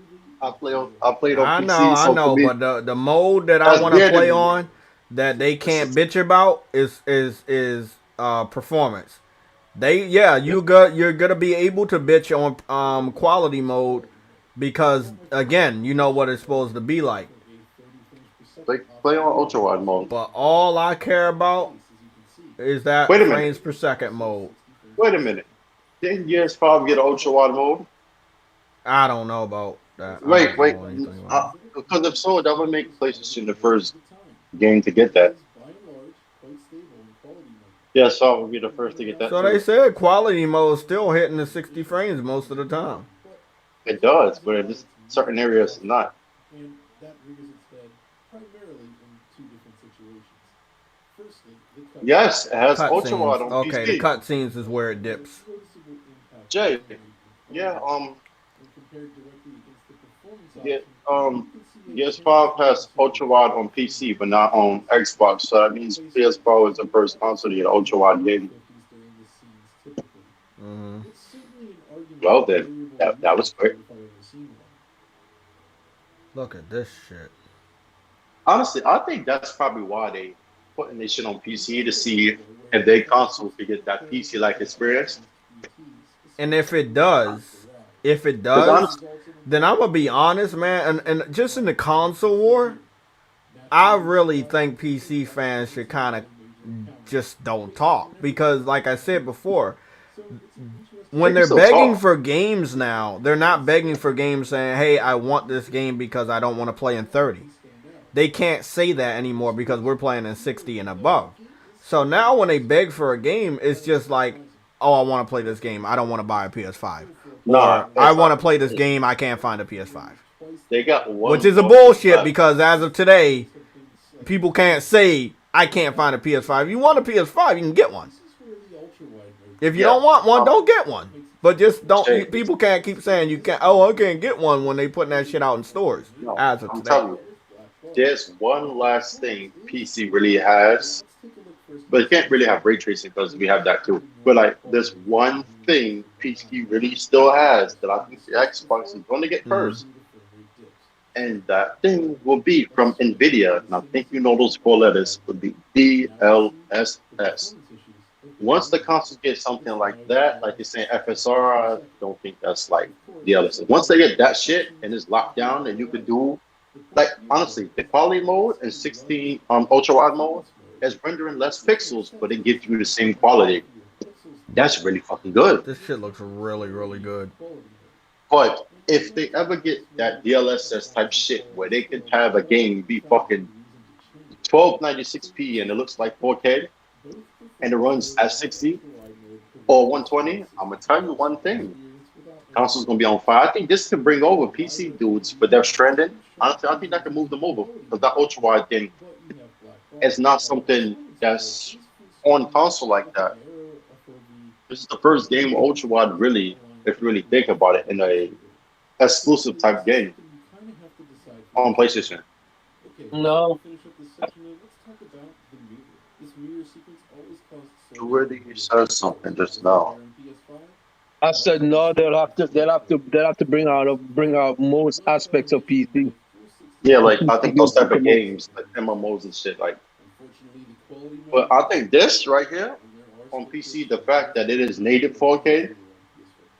I played on PC, I so for know, me but the mode that I that's want to weird to play me. on that they It's can't just, bitch about is performance. You're gonna be able to bitch on quality mode because again, you know what it's supposed to be like. like play on ultra wide mode. But all I care about is that Wait a minute. frames per second mode. Wait a minute. Didn't PS5 get ultra wide mode? I don't know about that. I Wait, don't wait. know anything about it. Because if so, that would make PlayStation the first game to get that. Yeah, so would be the first to get that So they too. said quality mode still hitting the 60 frames most of the time. It does, but in just certain areas, not. Yes, it has ultra wide Cutscenes. on Okay, the PC. cutscenes is where it dips. Jay, yeah, yeah, PS5 has ultra wide on PC, but not on Xbox. So that means PS4 is the first console to get ultra wide game. Mm-hmm. Well, then that was quick. Look at this shit. Honestly, I think that's probably why they putting this shit on PC to see if their console could get that PC like experience. And if it does, Because honestly, then I'm gonna be honest, man. And just in the console war, I really think PC fans should kind of just don't talk because, like I said before, when they can they're still begging talk. for games now, they're not begging for games saying, "Hey, I want this game because I don't want to play in 30." They can't say that anymore because we're playing in 60 and above. So now when they beg for a game, it's just like, "Oh, I want to play this game. I don't want to buy a PS5." Nah, Or, "I it's want to not. play this game. I can't find a PS5." They got Which one is a fucking bullshit because as of today, people can't say, "I can't find a PS5." If you want a PS5, you can get one. If you Yeah. don't want one, don't get one. But just don't. Jay, People can't keep saying you can't. Oh, I can't get one when they putting that shit out in stores. no, As of I'm today, telling you, there's one last thing PC really has, but it can't really have ray tracing because we have that too. But like, there's one thing PC really still has that I think the Xbox is going to get first, and that thing will be from Nvidia. And I think you know those four letters would be DLSS. Once the console gets something like that, like you're saying FSR, I don't think that's like DLSS. Once they get that shit and it's locked down, and you can do like honestly, the quality mode and 16 ultra wide mode is rendering less pixels, but it gives you the same quality. That's really fucking good. this shit looks really, really good. But if they ever get that DLSS type shit where they can have a game be fucking 1296p and it looks like 4K and it runs at 60 or 120, I'm gonna tell you one thing. Console's gonna be on fire. I think this can bring over PC dudes for Death Stranding. Honestly, I think that can move them over because that ultra wide thing is not something that's on console like that. This is the first game ultra wide really, if you really think about it, in a exclusive type game on PlayStation. No, You already said something just now. I said no. They'll have to bring out most aspects of PC. Yeah, like I think those type of games, like MMOs and shit, like. But I think this right here on PC, the fact that it is native 4K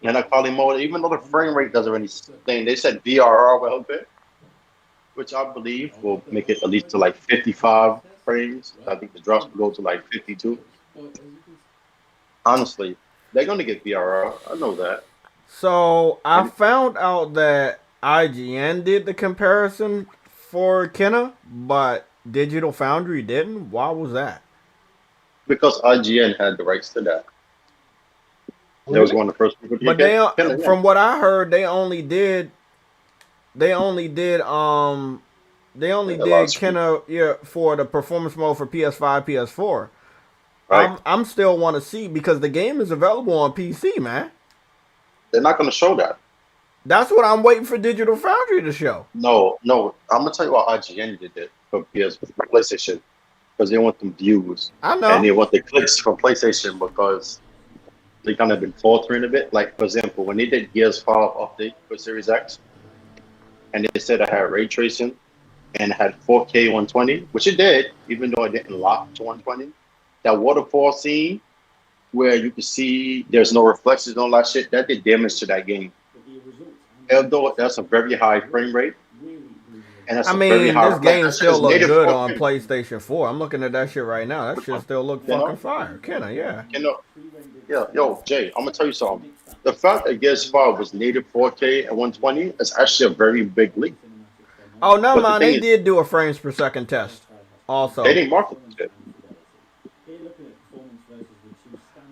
and a quality mode, even though the frame rate doesn't really thing, they said VRR will help it, which I believe will make it at least to like 55 frames. I think the drops will go to like 52. Honestly, they're gonna get VRR. I know that. So I found out that IGN did the comparison for Kenna, but Digital Foundry didn't. Why was that? Because IGN had the rights to that. They was one of the first people to But get they, Kenna, yeah. from what I heard, they only did They only did Kenna, yeah, for the performance mode for PS5, PS4. Right. I'm still want to see because the game is available on PC, man. They're not gonna show that. That's what I'm waiting for Digital Foundry to show. No. I'm gonna tell you why IGN did it for PlayStation. Because they want them views. I know. And they want the clicks from PlayStation because they kind of been faltering a bit. Like, for example, when they did Gears 5 update for Series X, and they said I had ray tracing and had 4K 120, which it did, even though it didn't lock to 120. That waterfall scene where you can see there's no reflections and all that shit, that did damage to that game. Although that's a very high frame rate. And that's this game still looks good on 4K. PlayStation 4. I'm looking at that shit right now. That shit still look fucking fire. Kenna, yeah. Yo, Jay, I'm gonna tell you something. The fact that Gears 5 was native 4K and 120 is actually a very big leap. Oh, no, But the man, thing they is- did do a frames per second test. Also. They didn't market it.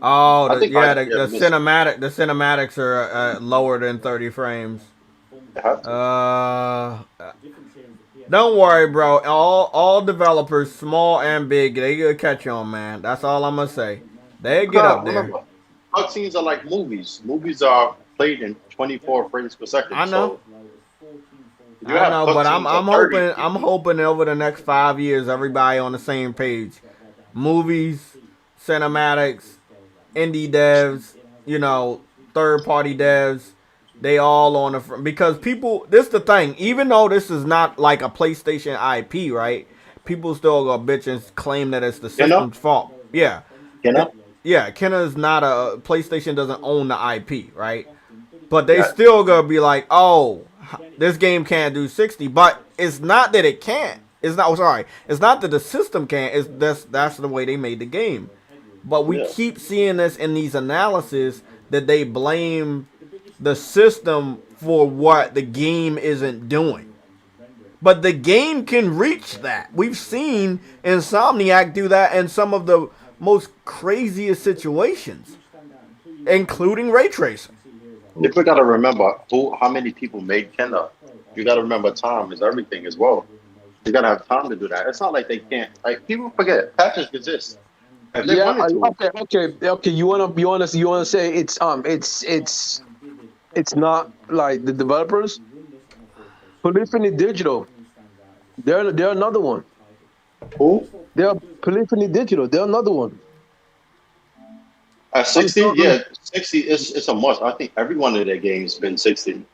Oh, I think the missed it. cinematics are lower than 30 frames. They have to. Don't worry, bro. All developers, small and big, they gonna catch on, man. That's all I'm gonna say. They get up there. Remember, cutscenes are like movies. Movies are played in 24 frames per second. I know. So You I have know, but cutscenes of 30 I'm people. hoping over the next 5 years, everybody on the same page. Movies, cinematics, indie devs, third party devs, they all on the front because people. This is the thing. Even though this is not like a PlayStation IP, right? People still go bitch and claim that it's the You know? system's fault. Yeah, You know? Kenna is not a PlayStation. Doesn't own the IP, right? But they Yeah. still gonna be like, oh, this game can't do 60. But it's not that it can't. It's not. Sorry, it's not that the system can't. It's that's the way they made the game. But we Yeah. keep seeing this in these analyses that they blame the system for what the game isn't doing. But the game can reach that. We've seen Insomniac do that in some of the most craziest situations, including ray tracing. If we gotta remember how many people made Kenna. You gotta remember time is everything as well. You gotta have time to do that. It's not like they can't. Like people forget patches exist. If they Yeah. wanted to, Okay. You wanna say it's not like the developers. Polyphony Digital. They're another one. who They're Polyphony Digital. They're another one. at I'm 60, sorry. yeah, 60 is it's a must. I think every one of their games been 60.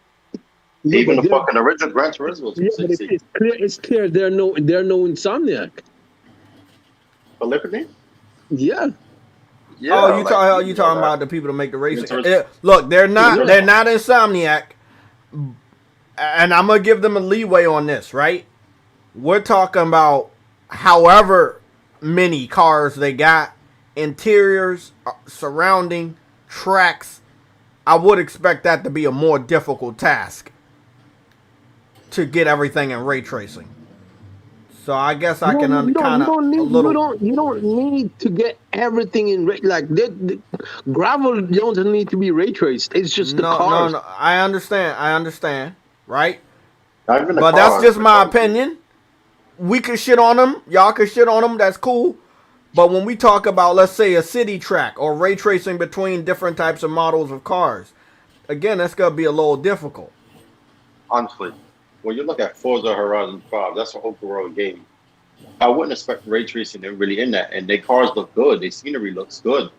Yeah, Even but the fucking original Gran Turismo was 60. it's clear. It's clear. They're no Insomniac. Polyphony? Yeah. Yeah, like You you know talking that. about the people that make the Gran racing? Turismo. Look, they're Gran not Turismo. Insomniac, and I'm gonna give them a leeway on this, right? We're talking about however many cars they got, interiors, surrounding tracks. I would expect that to be a more difficult task to get everything in ray tracing. So I guess I can kind of a little. You don't need to get everything in like the gravel don't need to be ray traced. It's just the No, no, cars. no. I understand, right? Not even the But that's cars. just my opinion. We could shit on them. Y'all could shit on them. That's cool. But when we talk about, let's say, a city track or ray tracing between different types of models of cars, again, that's gonna be a little difficult. Honestly, when you look at Forza Horizon 5, that's an open world game. I wouldn't expect ray tracing to really in that. And their cars look good. Their scenery looks good.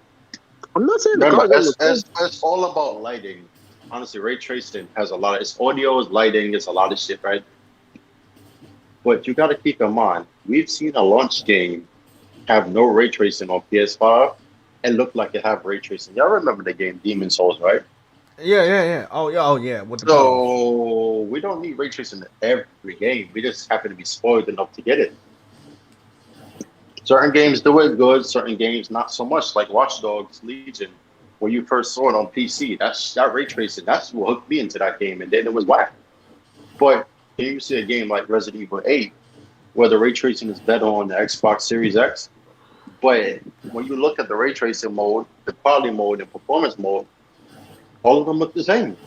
I'm not saying the Remember, cars don't look good. it's all about lighting. Honestly, ray tracing has a lot of it's audio, it's lighting, it's a lot of shit, right? But you got to keep in mind, we've seen a launch game have no ray tracing on PS5 and look like it have ray tracing. Y'all remember the game Demon Souls, right? Yeah. Oh yeah. With the colors. So we don't need ray tracing in every game. We just happen to be spoiled enough to get it. Certain games do it good, certain games not so much. Like Watch Dogs Legion, when you first saw it on PC, that ray tracing. That's what hooked me into that game, and then it was whack. But then you see a game like Resident Evil 8, where the ray tracing is better on the Xbox Series X. But when you look at the ray tracing mode, the quality mode, and performance mode, all of them look the same.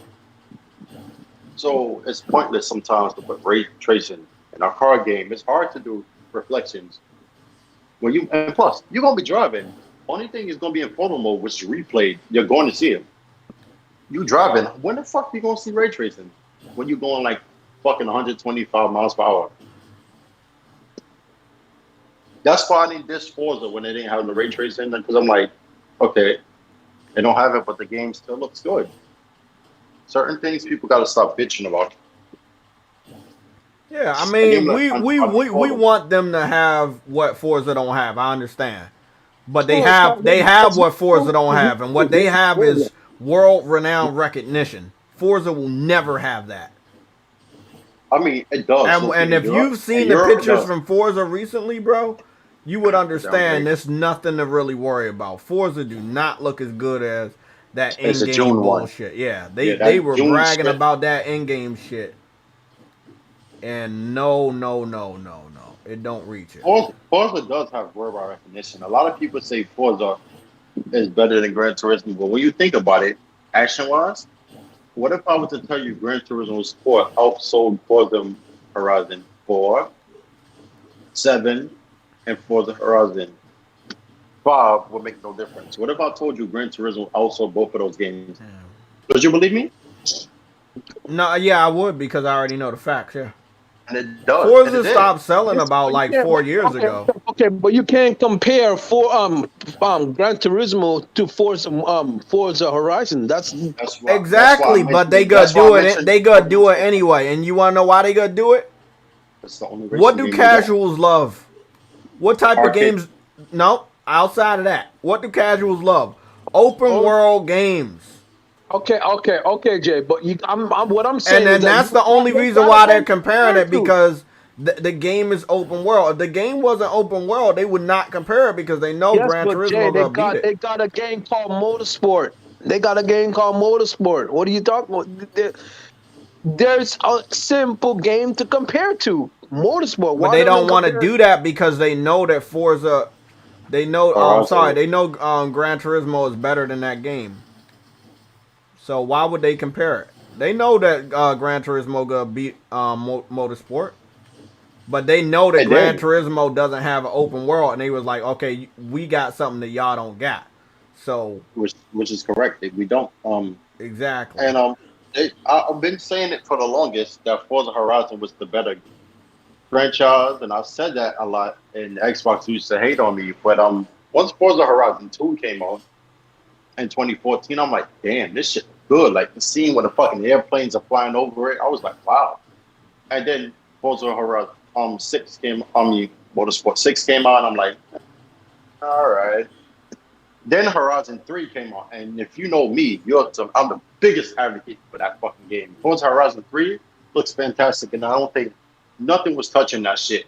So it's pointless sometimes to put ray tracing in a car game. It's hard to do reflections. And plus, you're gonna be driving. Only thing is gonna be in photo mode, which is replayed. You're going to see it. You driving. When the fuck you gonna see ray tracing? When you're going like fucking 125 miles per hour. That's why I need this Forza when they didn't have the ray tracing, because I'm like, okay, they don't have it, but the game still looks good. Certain things people gotta stop bitching about. Yeah, I A mean, game like we want them to have what Forza don't have. I understand, but they Well, have what Forza don't have, and what they have is world renowned recognition. Forza will never have that. I mean, it does. And if you've seen the pictures from Forza recently, bro, you would understand there's nothing to really worry about. Forza do not look as good as that in-game bullshit. Yeah, they were bragging about that in-game shit. And no, it don't reach it. Forza does have worldwide recognition. A lot of people say Forza is better than Gran Turismo, but when you think about it, action-wise, what if I was to tell you Gran Turismo Sport outsold Forza Horizon 4, 7, and Forza Horizon 5 would make no difference? What if I told you Gran Turismo outsold both of those games? Would you believe me? No, yeah, I would because I already know the facts. Yeah, And it does, and it Forza did. stopped selling Yes, about but you like can't. 4 years Okay, ago. okay, but you can't compare Gran Turismo to Forza Horizon. That's why I Exactly, but they mentioned. gonna That's why I do it. mentioned They gonna do it Motorsport. anyway. And you wanna know why they gonna do it? It's the only What racing do game we got. casuals love? What type of Arcade. games? No, outside of that, what do casuals love? Open Oh, world games. okay, Jay. But what I'm And saying is then that that's the only they reason got a why they're game to comparing compare it to. because the game is open world. If the game wasn't open world, they would not compare it because they know Yes, Gran but Jay, Turismo gonna beat it. they got a game called Motorsport. They got a game called Motorsport. What are you talking about? There's a simple game to compare to Motorsport. But Why they don't they don't want to compare? do that because they know that Forza. They know. Sorry, Horizon. they know Gran Turismo is better than that game. So why would they compare it? They know that Gran Turismo gonna beat Motorsport. But they know that It Gran did, Turismo doesn't have an open world, and they was like, okay, we got something that y'all don't got. So which is correct. We don't. exactly. And I've been saying it for the longest that Forza Horizon was the better franchise, and I've said that a lot. And Xbox used to hate on me, but once Forza Horizon 2 came out in 2014, I'm like, damn, this shit good. Like the scene when the fucking airplanes are flying over it, I was like, wow. And then Forza Horizon 6 came. Motorsport 6 came out. And I'm like, all right. Then Horizon 3 came out, and if you know me, I'm the biggest advocate for that fucking game. Forza Horizon 3 looks fantastic, and I don't think nothing was touching that shit.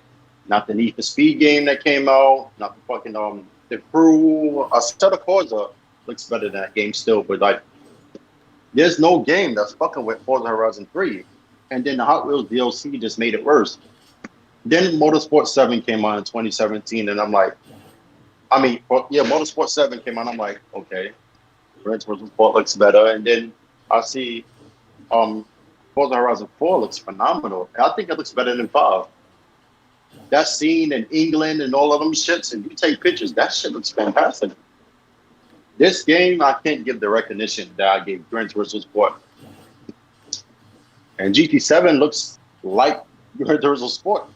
Not the Need for Speed game that came out, not the fucking the crew. A set of Forza looks better than that game still, but like there's no game that's fucking with Forza Horizon 3. And then the Hot Wheels DLC just made it worse. Then Motorsport 7 came out in 2017, and I'm like, Motorsport 7 came out. I'm like, okay, Gran Turismo Sport looks better. And then I see um, Forza Horizon 4 looks phenomenal. I think it looks better than 5. That scene in England and all of them shits, and you take pictures, that shit looks fantastic. This game, I can't give the recognition that I gave Gran Turismo Sport. And GT7 looks like Gran Turismo Sport,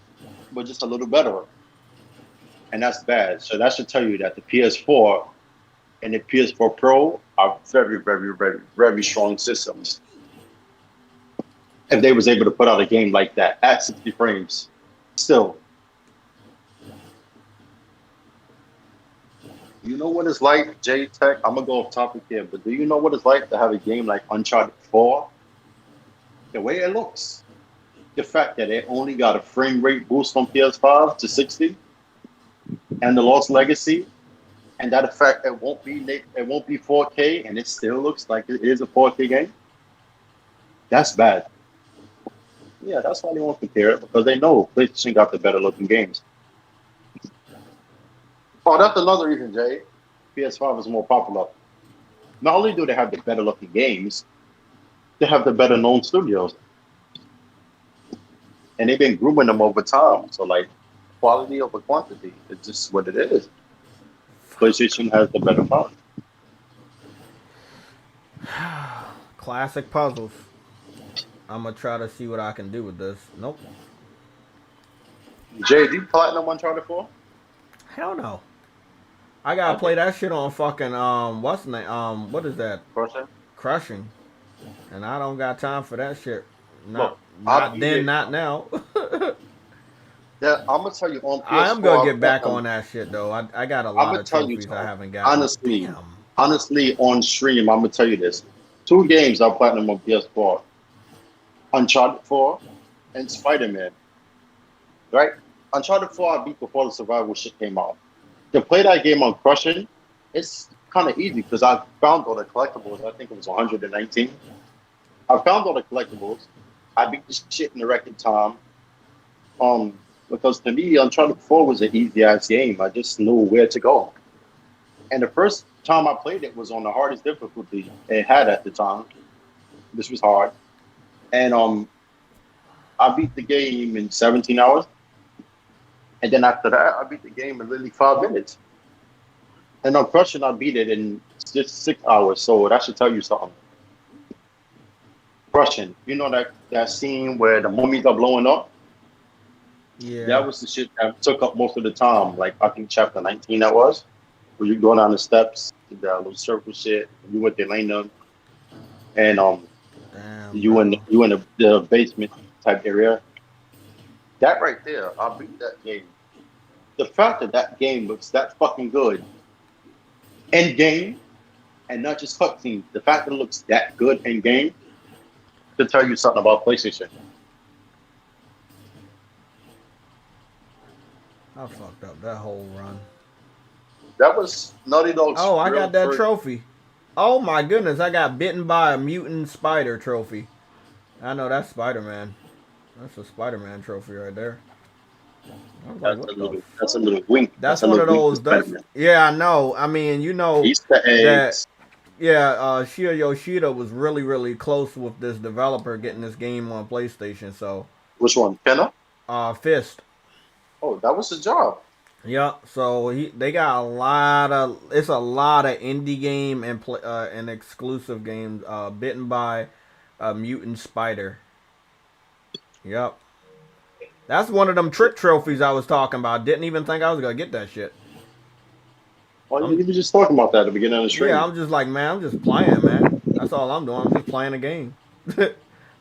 but just a little better. And that's bad. So that should tell you that the PS4 and the PS4 Pro are very, very, very, very strong systems. If they was able to put out a game like that at 60 frames, still, you know what it's like, J-Tech? I'm gonna go off topic here, but do you know what it's like to have a game like Uncharted 4? The way it looks, the fact that it only got a frame rate boost from PS5 to 60, and the Lost Legacy, and that effect it won't be 4K, and it still looks like it is a 4K game. That's bad. Yeah, that's why they won't compare it because they know PlayStation got the better looking games. Oh, that's another reason, Jay. PS5 is more popular. Not only do they have the better looking games, they have the better known studios, and they've been grooming them over time. So like, quality over quantity. It's just what it is. PlayStation has the better product. Classic puzzles. I'm gonna try to see what I can do with this. Nope. Jay, do you platinum Uncharted 4? Hell no. I gotta play Okay. that shit on fucking what's the name? What is that? Person? Crushing. And I don't got time for that shit. Not Look, I not beat then, it. not now. Yeah, I'm gonna tell you on I am PS4, gonna I get back on platinum. that shit though. I got a I'm lot gonna of tell you trophies I something. haven't gotten. Honestly, Damn. honestly, on stream, I'm gonna tell you this: 2 games I platinum on PS4: Uncharted 4 and Spider-Man. Right? Uncharted 4 I beat before the survival shit came out. To play that game on Crushing, it's kind of easy because I found all the collectibles. I think it was 119. I found all the collectibles. I beat the shit in the record time. Because to me, Uncharted 4 was an easy ass game. I just knew where to go. And the first time I played it was on the hardest difficulty it had at the time. This was hard. And I beat the game in 17 hours. And then after that, I beat the game in literally 5 minutes. And on Crushing, I beat it in just 6 hours. So that should tell you something. crushing. You know that scene where the mummies are blowing up? Yeah. That was the shit that took up most of the time. Like I think chapter 19 that was, where you go down the steps, the little circle shit, you with Elena, and Damn, you in the basement type area. That right there, I beat that game. The fact that that game looks that fucking good, end game, and not just cutscenes. The fact that it looks that good in game to tell you something about PlayStation. I fucked up that whole run. That was Naughty Dog's. Oh, I got that first. trophy. Oh my goodness, I got bitten by a mutant spider trophy. I know that's Spider-Man. That's a Spider-Man trophy right there. I was like, That's a little wink. That's a one of little those. Yeah, I know. I mean, you know Easter eggs. that. Yeah, Shiya Yoshida was really, really close with this developer getting this game on PlayStation. So, Which one? Kenna? Fist. Oh, that was the job. Yeah, so they got a lot of indie game and exclusive games. Bitten by a mutant spider. Yep, that's one of them trick trophies I was talking about. Didn't even think I was gonna get that shit. Oh, you were just talking about that at the beginning of the stream. Yeah, I'm just like, man, I'm just playing, man. That's all I'm doing. I'm just playing a game.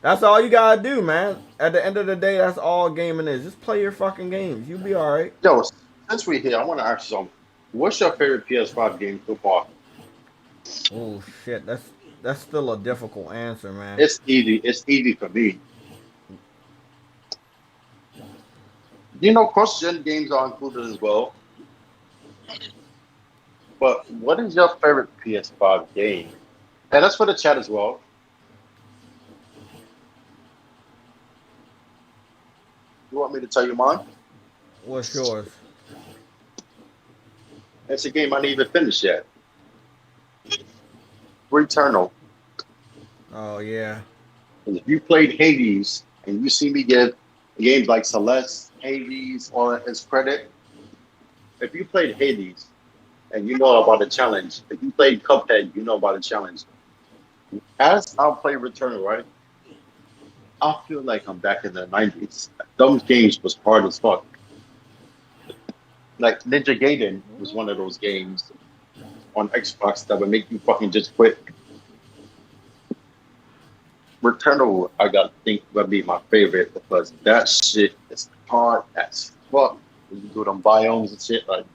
That's all you gotta do, man. At the end of the day, that's all gaming is. Just play your fucking games. You'll be all right. Yo, since we're here, I want to ask you something. What's your favorite PS5 game so far? Oh shit, that's still a difficult answer, man. It's easy. It's easy for me. You know, cross-gen games are included as well. But what is your favorite PS5 game? And that's for the chat as well. You want me to tell you mine? What's yours? It's a game I didn't even finish yet. Returnal. Oh yeah. And if you played Hades and you see me give games like Celeste, Hades, all its credit, if you played Hades and you know about the challenge, if you played Cuphead, you know about the challenge. As I play Returnal, right? I feel like I'm back in the 90s. Those games was hard as fuck. Like Ninja Gaiden was one of those games on Xbox that would make you fucking just quit. Returnal, I gotta think would be my favorite because that shit is hard as fuck. You do them biomes and shit. Like,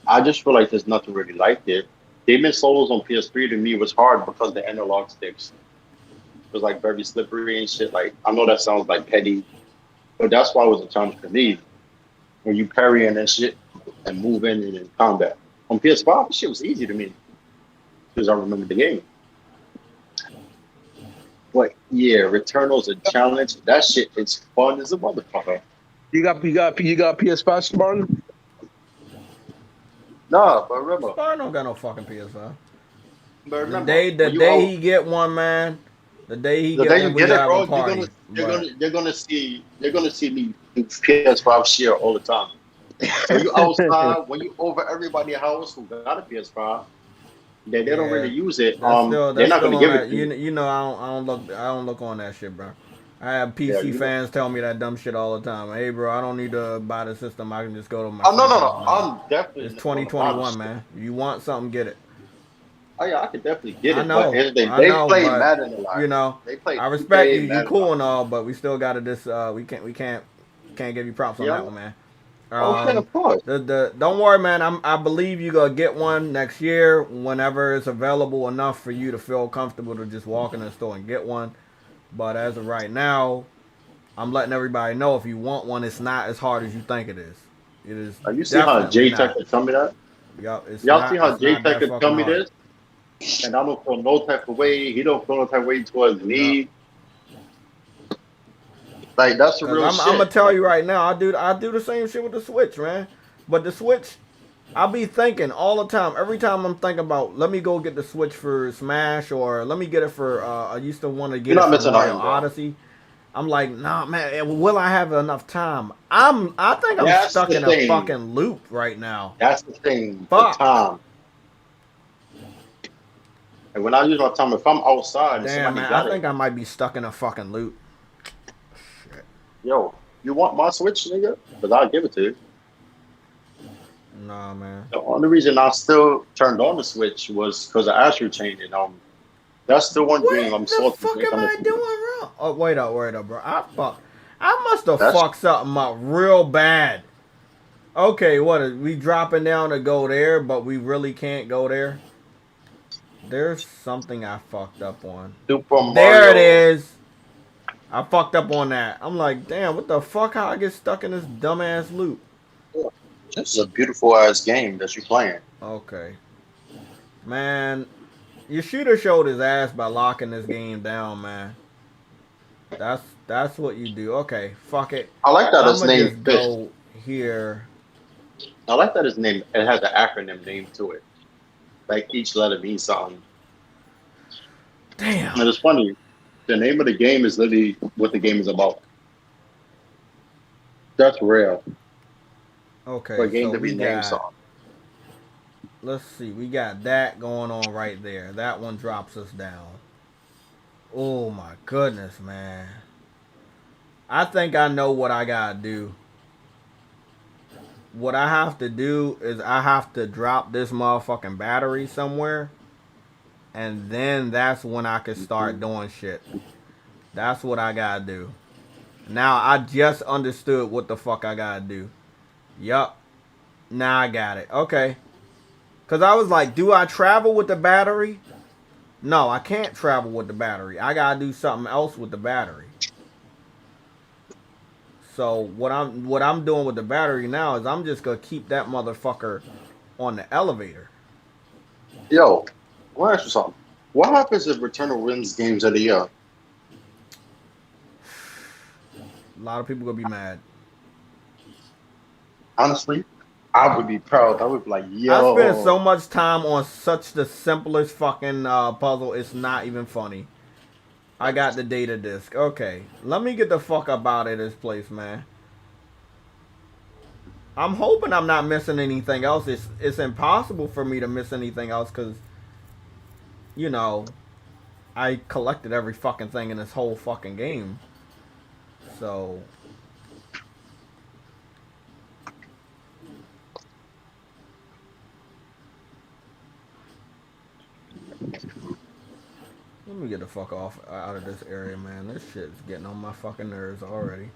I just feel like there's nothing really like it. Demon Souls on PS3 to me was hard because the analog sticks was like very slippery and shit. Like, I know that sounds like petty, but that's why it was a challenge for me. When you parrying and shit and moving and in combat. On PS5, this shit was easy to me because I remember the game. But yeah, Returnal's a challenge. That shit is fun as a motherfucker. You got PS5, Spartan? Nah, but remember, I don't got no fucking PS5. but remember The day he get one, man. The day he the get day one, you we get it, have bro, a party. they're gonna see me do PS5 share all the time. So you outside when you over everybody's house who got a PS5, they don't really use it. They're not gonna give it to you. You know, I don't look on that shit, bro. I have PC fans tell me that dumb shit all the time. Hey, bro, I don't need to buy the system. I can just go to my. Oh no. I'm definitely. It's 2021, man. You want something, get it. Oh yeah, I could definitely get it. I know. But they play Madden a lot. You know, they play. I respect you. You cool and all, but we still got to we can't give you props on that one, man. Okay, of course. Don't worry, man. I believe you gonna get one next year whenever it's available enough for you to feel comfortable to just walk in the store and get one. But as of right now, I'm letting everybody know if you want one, it's not as hard as you think it is. It is. You see how J-Tech could tell me that? Yep. Y'all see how J-Tech could tell me this? And I don't feel no type of way. He don't feel no type of way towards me. Like that's the real shit. I'm gonna tell you right now, I do the same shit with the Switch, man. But the Switch, I be thinking all the time. Every time I'm thinking about, let me go get the Switch for Smash, or let me get it for. I used to want to get it for Mario Odyssey. I'm like, nah, man. Will I have enough time? I think I'm stuck in a fucking loop right now. That's the thing. Fuck. The time. And when I use my time, if I'm outside and Damn, somebody man, I got it, think I might be stuck in a fucking loop. Shit. yo, you want my Switch, nigga? Because I'll give it to you. Nah, man. The only reason I still turned on the Switch was because of Astro Chain, and that's the one game What I'm the salty to fuck make am on I the. doing wrong? Oh, wait up, bro. I must have That's fucked something up real bad. Okay, what is we dropping down to go there, but we really can't go there? There's something I fucked up on. Super There it Mario. is. I fucked up on that. I'm like, damn, what the fuck? How I get stuck in this dumbass loop? This is a beautiful ass game that you're playing. Okay. Man, your shooter showed his ass by locking this game down, man. That's what you do. Okay, fuck it. I like that it's I'ma named just Fist. go here. I like that it's named. It has an acronym name to it. Like each letter means something. Damn. And it's funny. The name of the game is literally what the game is about. That's rare for a Okay, game so to be we named got, something. let's see, we got that going on right there. That one drops us down. Oh my goodness, man. I think I know what I gotta do. What I have to do is I have to drop this motherfucking battery somewhere, and then that's when I can start doing shit. That's what I gotta do. Now I just understood what the fuck I gotta do. Yup. Now I got it. Okay. Cause I was like, do I travel with the battery? No, I can't travel with the battery. I gotta do something else with the battery. So what I'm doing with the battery now is I'm just gonna keep that motherfucker on the elevator. Yo, I want to ask you something. What happens if Returnal wins games of the year? A lot of people gonna be mad. Honestly, I would be proud. I would be like, I spent so yo. much time on such the simplest fucking puzzle. It's not even funny. I got the data disk. Okay, let me get the fuck up out of this place, man. I'm hoping I'm not missing anything else. It's impossible for me to miss anything else because, you know, I collected every fucking thing in this whole fucking game. So let me get the fuck off out of this area, man. This shit's getting on my fucking nerves already.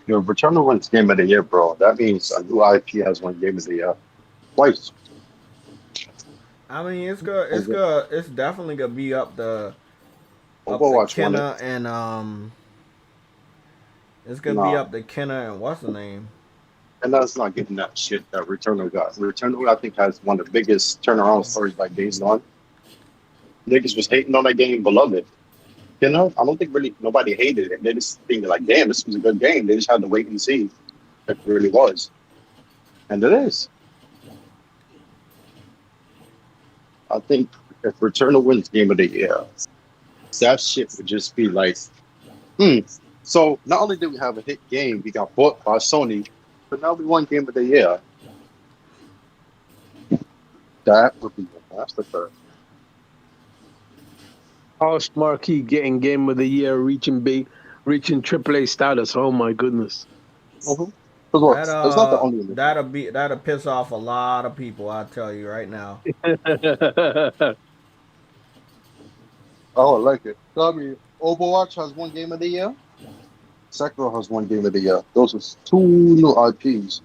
Yo, Returnal wins game of the year, bro. That means a new IP has won game of the year twice. I mean, it's good. It's Over- good. It's definitely gonna be up the Overwatch won it. Kenna and it's gonna be Nah, up the Kenna and what's the name? and that's not getting that shit that Returnal got. Returnal, I think, has one of the biggest turnaround stories by Days Gone. Niggas was hating on that game, beloved. You know, I don't think really nobody hated it. They just think like, damn, this was a good game. They just had to wait and see if it really was. And it is. I think if Returnal wins game of the year, that shit would just be like, hmm. So not only did we have a hit game, we got bought by Sony, but now we won game of the year. That would be a masterclass. House Marquee getting game of the year, reaching AAA status. Oh my goodness. Mm-hmm. Because That it's not the only one. that'll piss off a lot of people. I tell you right now. Oh, I like it. So, I mean, Overwatch has one game of the year. Sekiro has one game of the year. Those are two new IPs.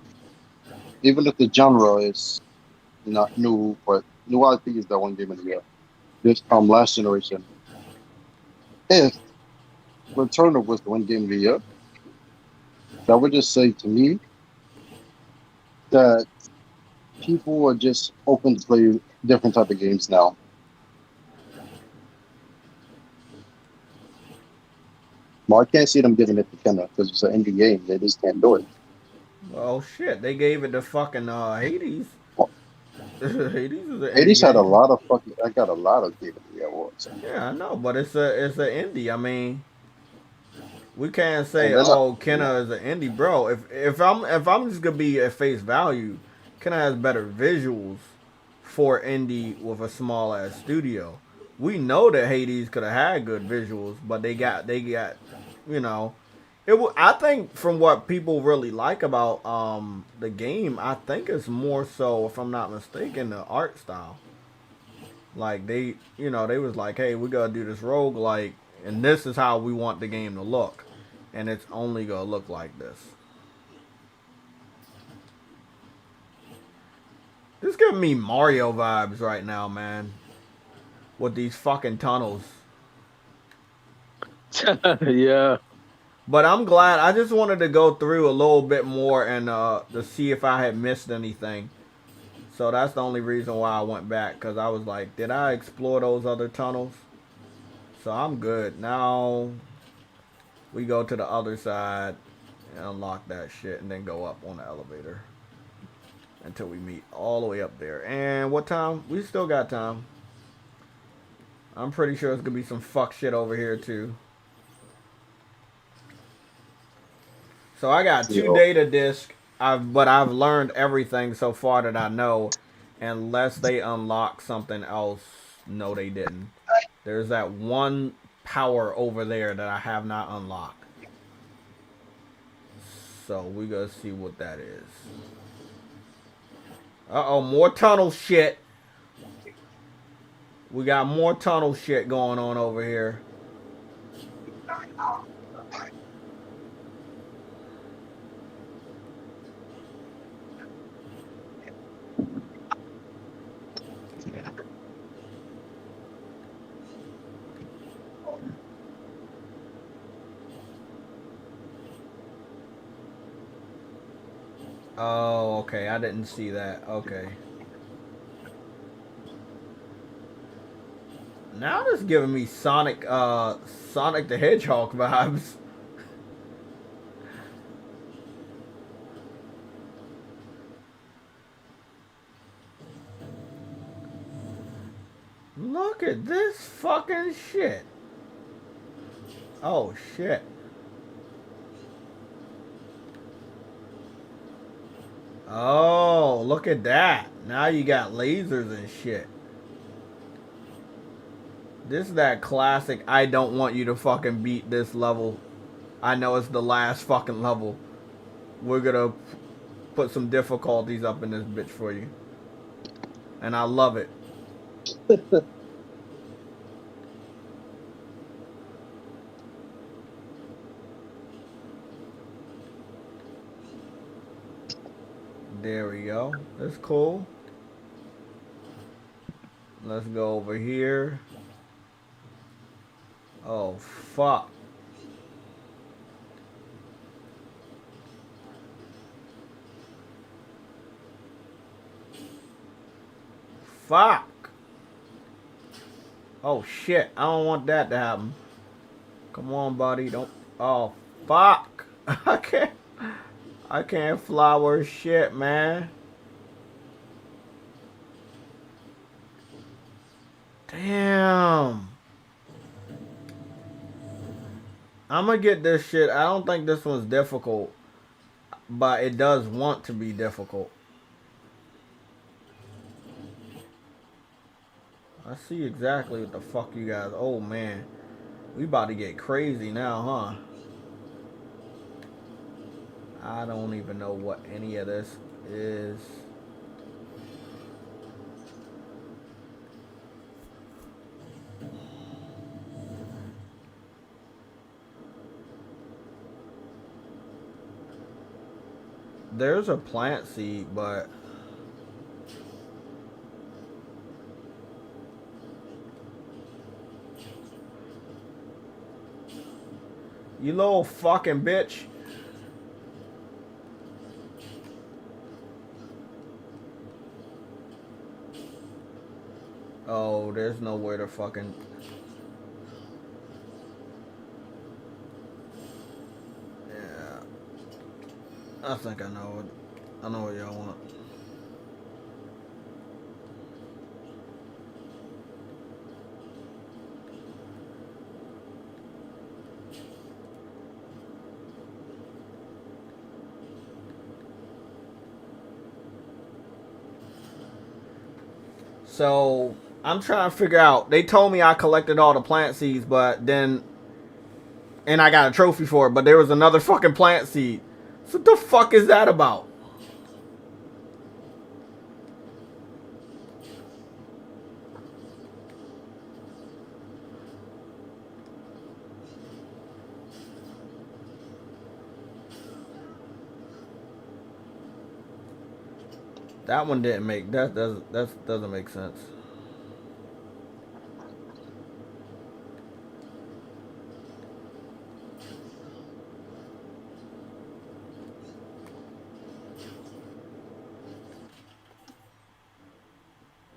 Even if the genre is not new, but new IP is that one game of the year. This last generation. If Returnal was the one game of the year, that would just say to me that people are just open to play different type of games now. Well, I can't see them giving it to Kenna because it's an indie game. They just can't do it. Oh shit! They gave it to fucking Hades. Well, Hades is an indie Hades had a game. lot of fucking. I got a lot of game of the year awards, Yeah, I know, but it's an indie. I mean, we can't say and then oh Kenna is an indie, bro. If I'm just gonna be at face value, Kenna has better visuals for indie with a small ass studio. We know that Hades could have had good visuals, but they got, you know, I think from what people really like about the game, I think it's more so, if I'm not mistaken, the art style. Like they, they was like, hey, we gotta do this roguelike, and this is how we want the game to look, and it's only gonna look like this. This giving me Mario vibes right now, man. With these fucking tunnels. Yeah. But I'm glad. I just wanted to go through a little bit more and to see if I had missed anything. So that's the only reason why I went back, because I was like, did I explore those other tunnels? So I'm good. Now we go to the other side and unlock that shit and then go up on the elevator until we meet all the way up there. And what time? We still got time. I'm pretty sure it's going to be some fuck shit over here too. So I got 2 data discs, but I've learned everything so far that I know. Unless they unlock something else. No, they didn't. There's that one power over there that I have not unlocked. So we gotta see what that is. Uh-oh, more tunnel shit. We got more tunnel shit going on over here. Oh, okay. I didn't see that. Okay. Now this giving me Sonic the Hedgehog vibes. Look at this fucking shit. Oh, shit. Oh, look at that. Now you got lasers and shit. This is that classic, I don't want you to fucking beat this level. I know it's the last fucking level. We're gonna put some difficulties up in this bitch for you. And I love it. There we go. That's cool. Let's go over here. Oh, fuck. Fuck. Oh, shit. I don't want that to happen. Come on, buddy. Don't. Oh, fuck. I can't flower shit, man. Damn. I'm gonna get this shit. I don't think this one's difficult, but it does want to be difficult. I see exactly what the fuck you guys. Oh man, we about to get crazy now, huh? I don't even know what any of this is. There's a plant seed, but you little fucking bitch. Oh, there's nowhere to fucking. Yeah. I think I know it. I know what y'all want. So I'm trying to figure out. They told me I collected all the plant seeds, but then and I got a trophy for it, but there was another fucking plant seed. So what the fuck is that about? That one didn't make that doesn't make sense.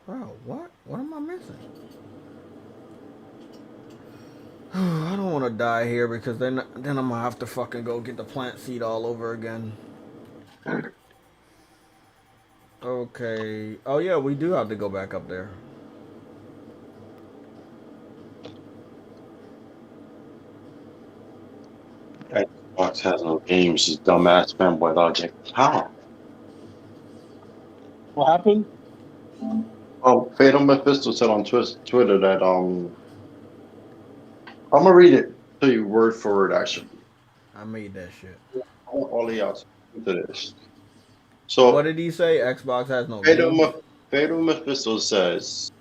Bro, what? What am I missing? I don't want to die here because then I'm gonna have to fucking go get the plant seed all over again. Okay. Oh yeah, we do have to go back up there. Xbox has no games. Is dumbass fanboy logic. How? What happened? Oh, Fatal Mephisto said on Twitter that I'm gonna read it to you word for word. Actually, I made that shit. I want all of y'all to listen to this. What So did he say? Xbox has no Fatal, games? Fatal Mephisto says,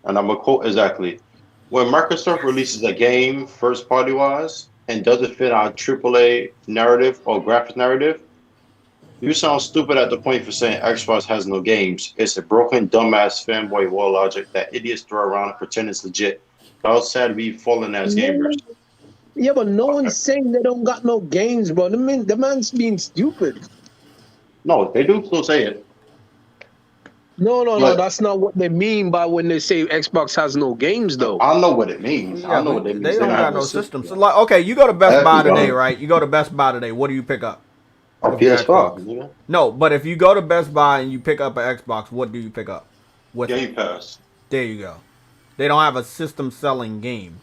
and I'm gonna quote exactly: when Microsoft releases a game first party wise and doesn't fit our AAA narrative or graphics narrative, you sound stupid at the point for saying Xbox has no games. It's a broken, dumbass fanboy war logic that idiots throw around and pretend it's legit. Outside we fallen as gamers. Yeah, but no one's saying they don't got no games, bro. The man's being stupid. No, they do still say it. No. But That's not what they mean by when they say Xbox has no games, though. I know what it means. Yeah, I know what it they means. don't They got have no system. So like, okay, you go to Best Buy today, Everybody. right? You go to Best Buy today. What do you pick up? A With your PS5, Xbox? you know? No, but if you go to Best Buy and you pick up an Xbox, what do you pick up? With it? Game Pass. There you go. They don't have a system selling game.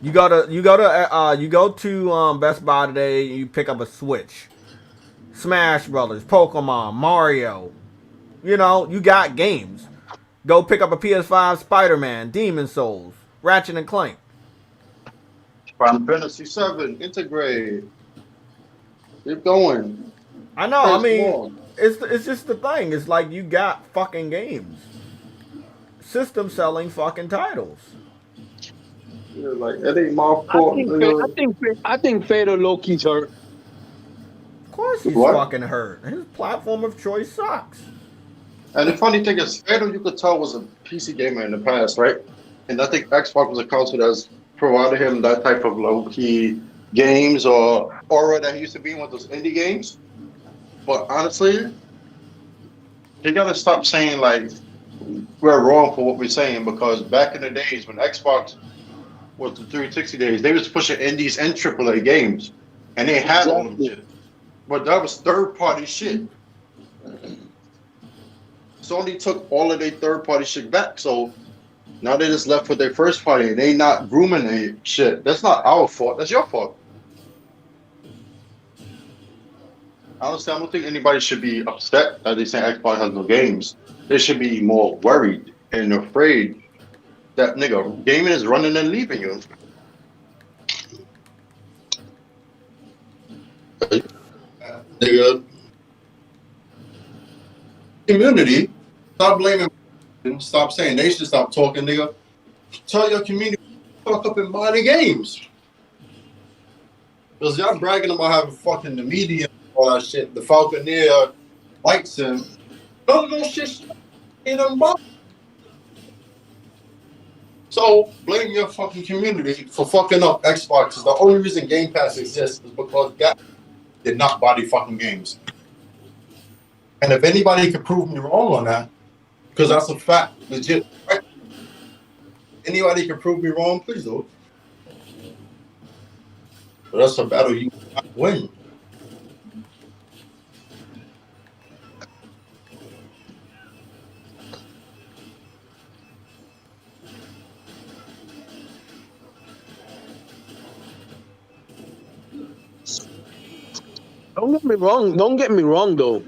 You go to Best Buy today and you pick up a Switch, Smash Brothers, Pokemon, Mario. You know, you got games. Go pick up a PS5, Spider-Man, Demon Souls, Ratchet and Clank. Final Fantasy 7, integrate. Keep going. I know. I Press mean, one. it's just the thing. It's like you got fucking games, system selling fucking titles. Yeah, like, it ain't my fault. I think Fatal Loki's hurt. Of course, he's What? fucking hurt. His platform of choice sucks. And the funny thing is, Fatal, you could tell was a PC gamer in the past, right? And I think Xbox was a console that's provided him that type of low-key games or aura that he used to be in with those indie games. But honestly, you gotta stop saying like we're wrong for what we're saying, because back in the days when Xbox was the 360 days, they was pushing indies and AAA games, and they had all of them shit. But that was third-party shit. Sony took all of their third-party shit back, so now they just left with their first party, and they not grooming their shit. That's not our fault. That's your fault. Honestly, I don't think anybody should be upset that they say Xbox has no games. They should be more worried and afraid that nigga gaming is running and leaving you. Nigga, community, stop blaming. Stop saying they should stop talking, nigga. Tell your community fuck up and buy the games. Because y'all bragging about having fucking the media and all that shit, the Falconeer likes him. None of those shit ain't them bought. So blame your fucking community for fucking up Xbox. The only reason Game Pass exists is because that did not buy the fucking games. And if anybody can prove me wrong on that, because that's a fact, legit. Right? Anybody can prove me wrong, please do it. But that's a battle you cannot win. Don't get me wrong. Don't get me wrong, though.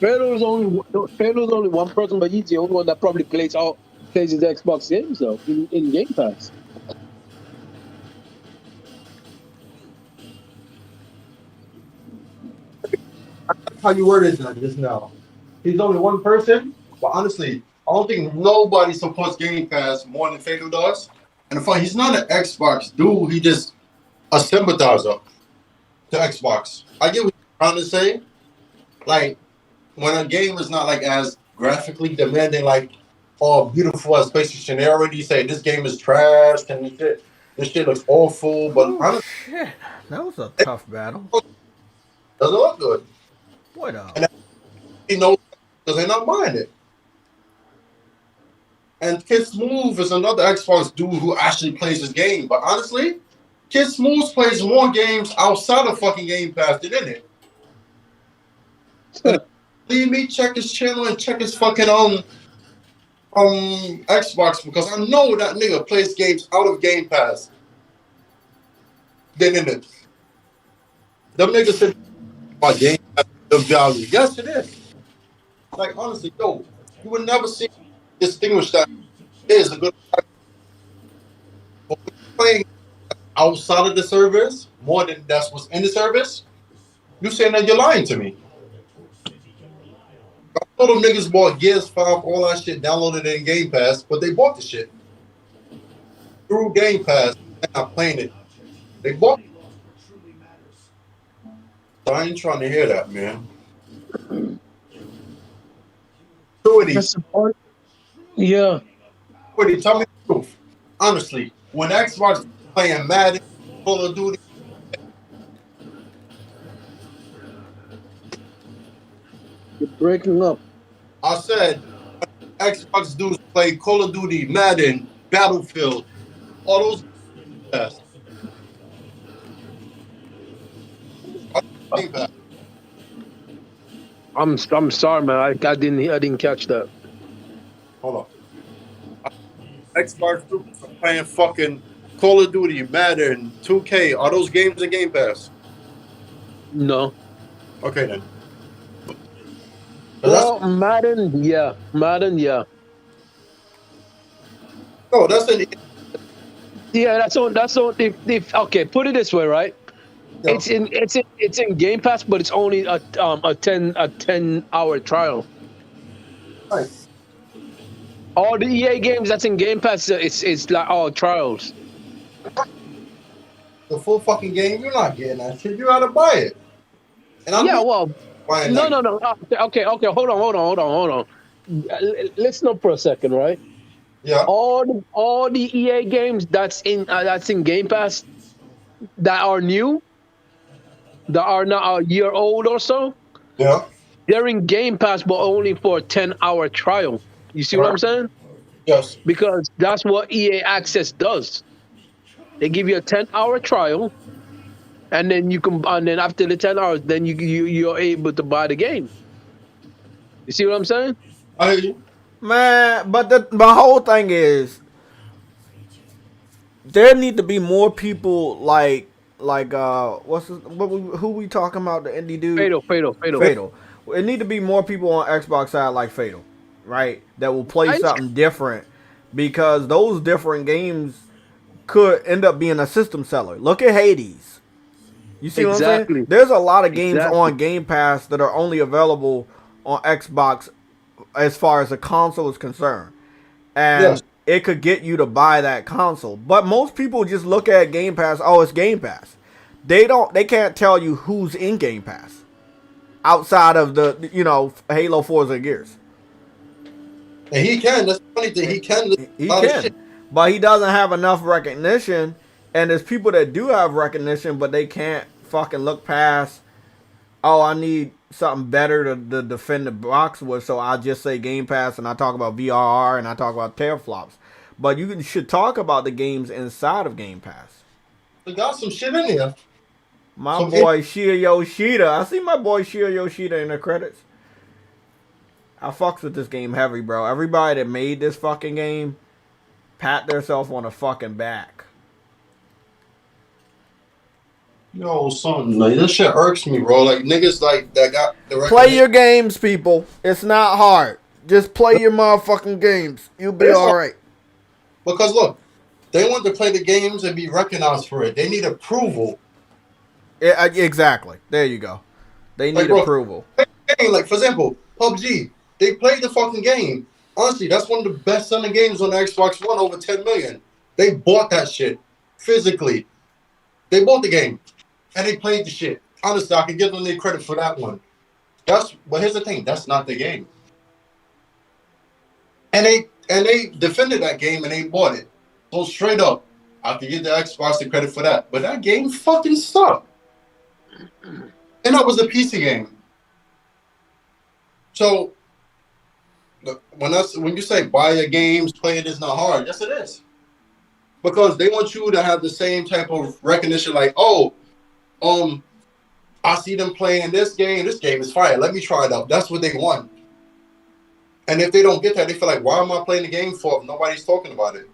Fedor's only one person, but he's the only one that probably plays his Xbox games though in Game Pass. How you worded that just now. He's only one person, but honestly, I don't think nobody supports Game Pass more than Fatal does. And the fun, he's not an Xbox dude. He just a sympathizer to Xbox. I get what you're trying to say. Like when a game is not like as graphically demanding, like beautiful as PlayStation, they already say this game is trash and this shit looks awful. But Oh honestly, shit, that was a tough battle. it doesn't look good. What up? And he knows because they're not buying it. And Kid Smooth is another Xbox dude who actually plays this game. But honestly, Kid Smooth plays more games outside of fucking Game Pass than in it. And leave me check his channel and check his fucking Xbox because I know that nigga plays games out of Game Pass than in it. Them niggas said about Game Pass the value. Yes, it is. Like honestly, yo, you would never see distinguish that is a good playing outside of the service more than that's what's in the service. You saying that you're lying to me? All them niggas bought Gears 5, all that shit, downloaded it in Game Pass, but they bought the shit through Game Pass and not playing it. They bought it. So I ain't trying to hear that, man. Yeah. Woody, tell me the truth. Honestly, when Xbox playing Madden, Call of Duty, You're breaking up. I said Xbox dudes play Call of Duty, Madden, Battlefield, all those. Yes. I'm sorry, man. I didn't catch that. Hold on. Xbox dudes are playing fucking Call of Duty, Madden, 2K. Are those games in Game Pass? No. Okay then. Well, Madden, yeah. No, that's in. Yeah, that's on. Okay, put it this way, right? Yeah. It's in Game Pass, but it's only a 10-hour trial. Right. All the EA games that's in Game Pass, it's like all trials. The full fucking game, you're not getting that shit. You gotta buy it. And I'm No. Okay. Hold on. Listen up for a second, right? Yeah. All the EA games that's in Game Pass that are new, that are not a year old or so. Yeah. They're in Game Pass, but only for a 10-hour trial. You see what I'm saying? Yes. Because that's what EA Access does. They give you a 10-hour trial, and then then after the 10 hours, then you're able to buy the game. You see what I'm saying? I hear you. Man, but the whole thing is there need to be more people like who we talking about, the indie dude? Fatal. It need to be more people on Xbox side like Fatal, right? That will play something different, because those different games could end up being a system seller. Look at Hades. You see what I'm saying? There's a lot of games on Game Pass that are only available on Xbox as far as the console is concerned. And it could get you to buy that console. But most people just look at Game Pass, oh, it's Game Pass. They can't tell you who's in Game Pass outside of the, Halo, Forza, and Gears. And he can. That's the funny thing. He can. He can. But he doesn't have enough recognition. And there's people that do have recognition, but they can't fucking look past, oh, I need something better to defend the box with, so I'll just say Game Pass and I talk about VRR and I talk about teraflops. But you should talk about the games inside of Game Pass. We got some shit in there. My boy Shia Yoshida. I see my boy Shia Yoshida in the credits. I fucks with this game heavy, bro. Everybody that made this fucking game pat themselves on the fucking back. Yo, son, like this shit irks me, bro. Like niggas like that got the Play recognition. your games, people. It's not hard. Just play your motherfucking games. You'll be It's all hard right. because look, they want to play the games and be recognized for it. They need approval. Exactly. There you go. They Like, need bro, approval. game, like for example, PUBG. They played the fucking game. Honestly, that's one of the best selling games on the Xbox One, over 10 million. They bought that shit physically. They bought the game and they played the shit. Honestly, I can give them the credit for that one. But here's the thing, that's not the game. And they defended that game and they bought it. So straight up, I can give the Xbox the credit for that. But that game fucking sucked. And that was a PC game. So when you say buy your games, play it is not hard. Yes, it is. Because they want you to have the same type of recognition, like, oh, I see them playing this game. This game is fire. Let me try it out. That's what they want. And if they don't get that, they feel like, why am I playing the game for if nobody's talking about it?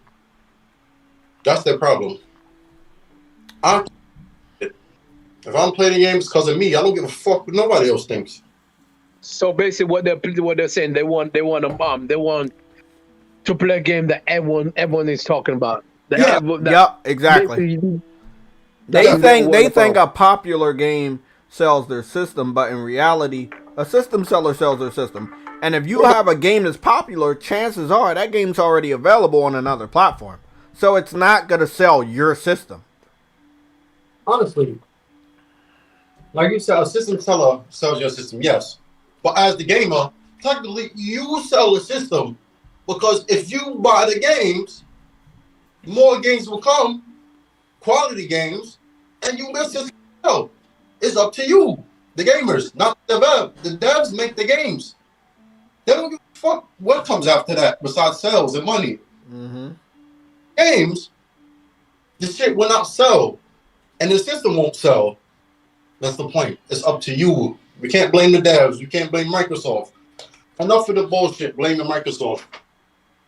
That's their problem. If I'm playing the games because of me, I don't give a fuck what nobody else thinks. So basically, what they're saying, they want to play a game that everyone is talking about. Yep, exactly. They think a popular game sells their system, but in reality, a system seller sells their system. And if you have a game that's popular, chances are that game's already available on another platform. So it's not going to sell your system. Honestly, like you said, a system seller sells your system, yes. But as the gamer, technically, you sell a system because if you buy the games, more games will come, quality games, and you listen. It's up to you, the gamers, not the dev. The devs make the games. They don't give a fuck what comes after that besides sales and money. Mm-hmm. Games, the shit will not sell, and the system won't sell. That's the point. It's up to you. We can't blame the devs. We can't blame Microsoft. Enough of the bullshit blaming Microsoft.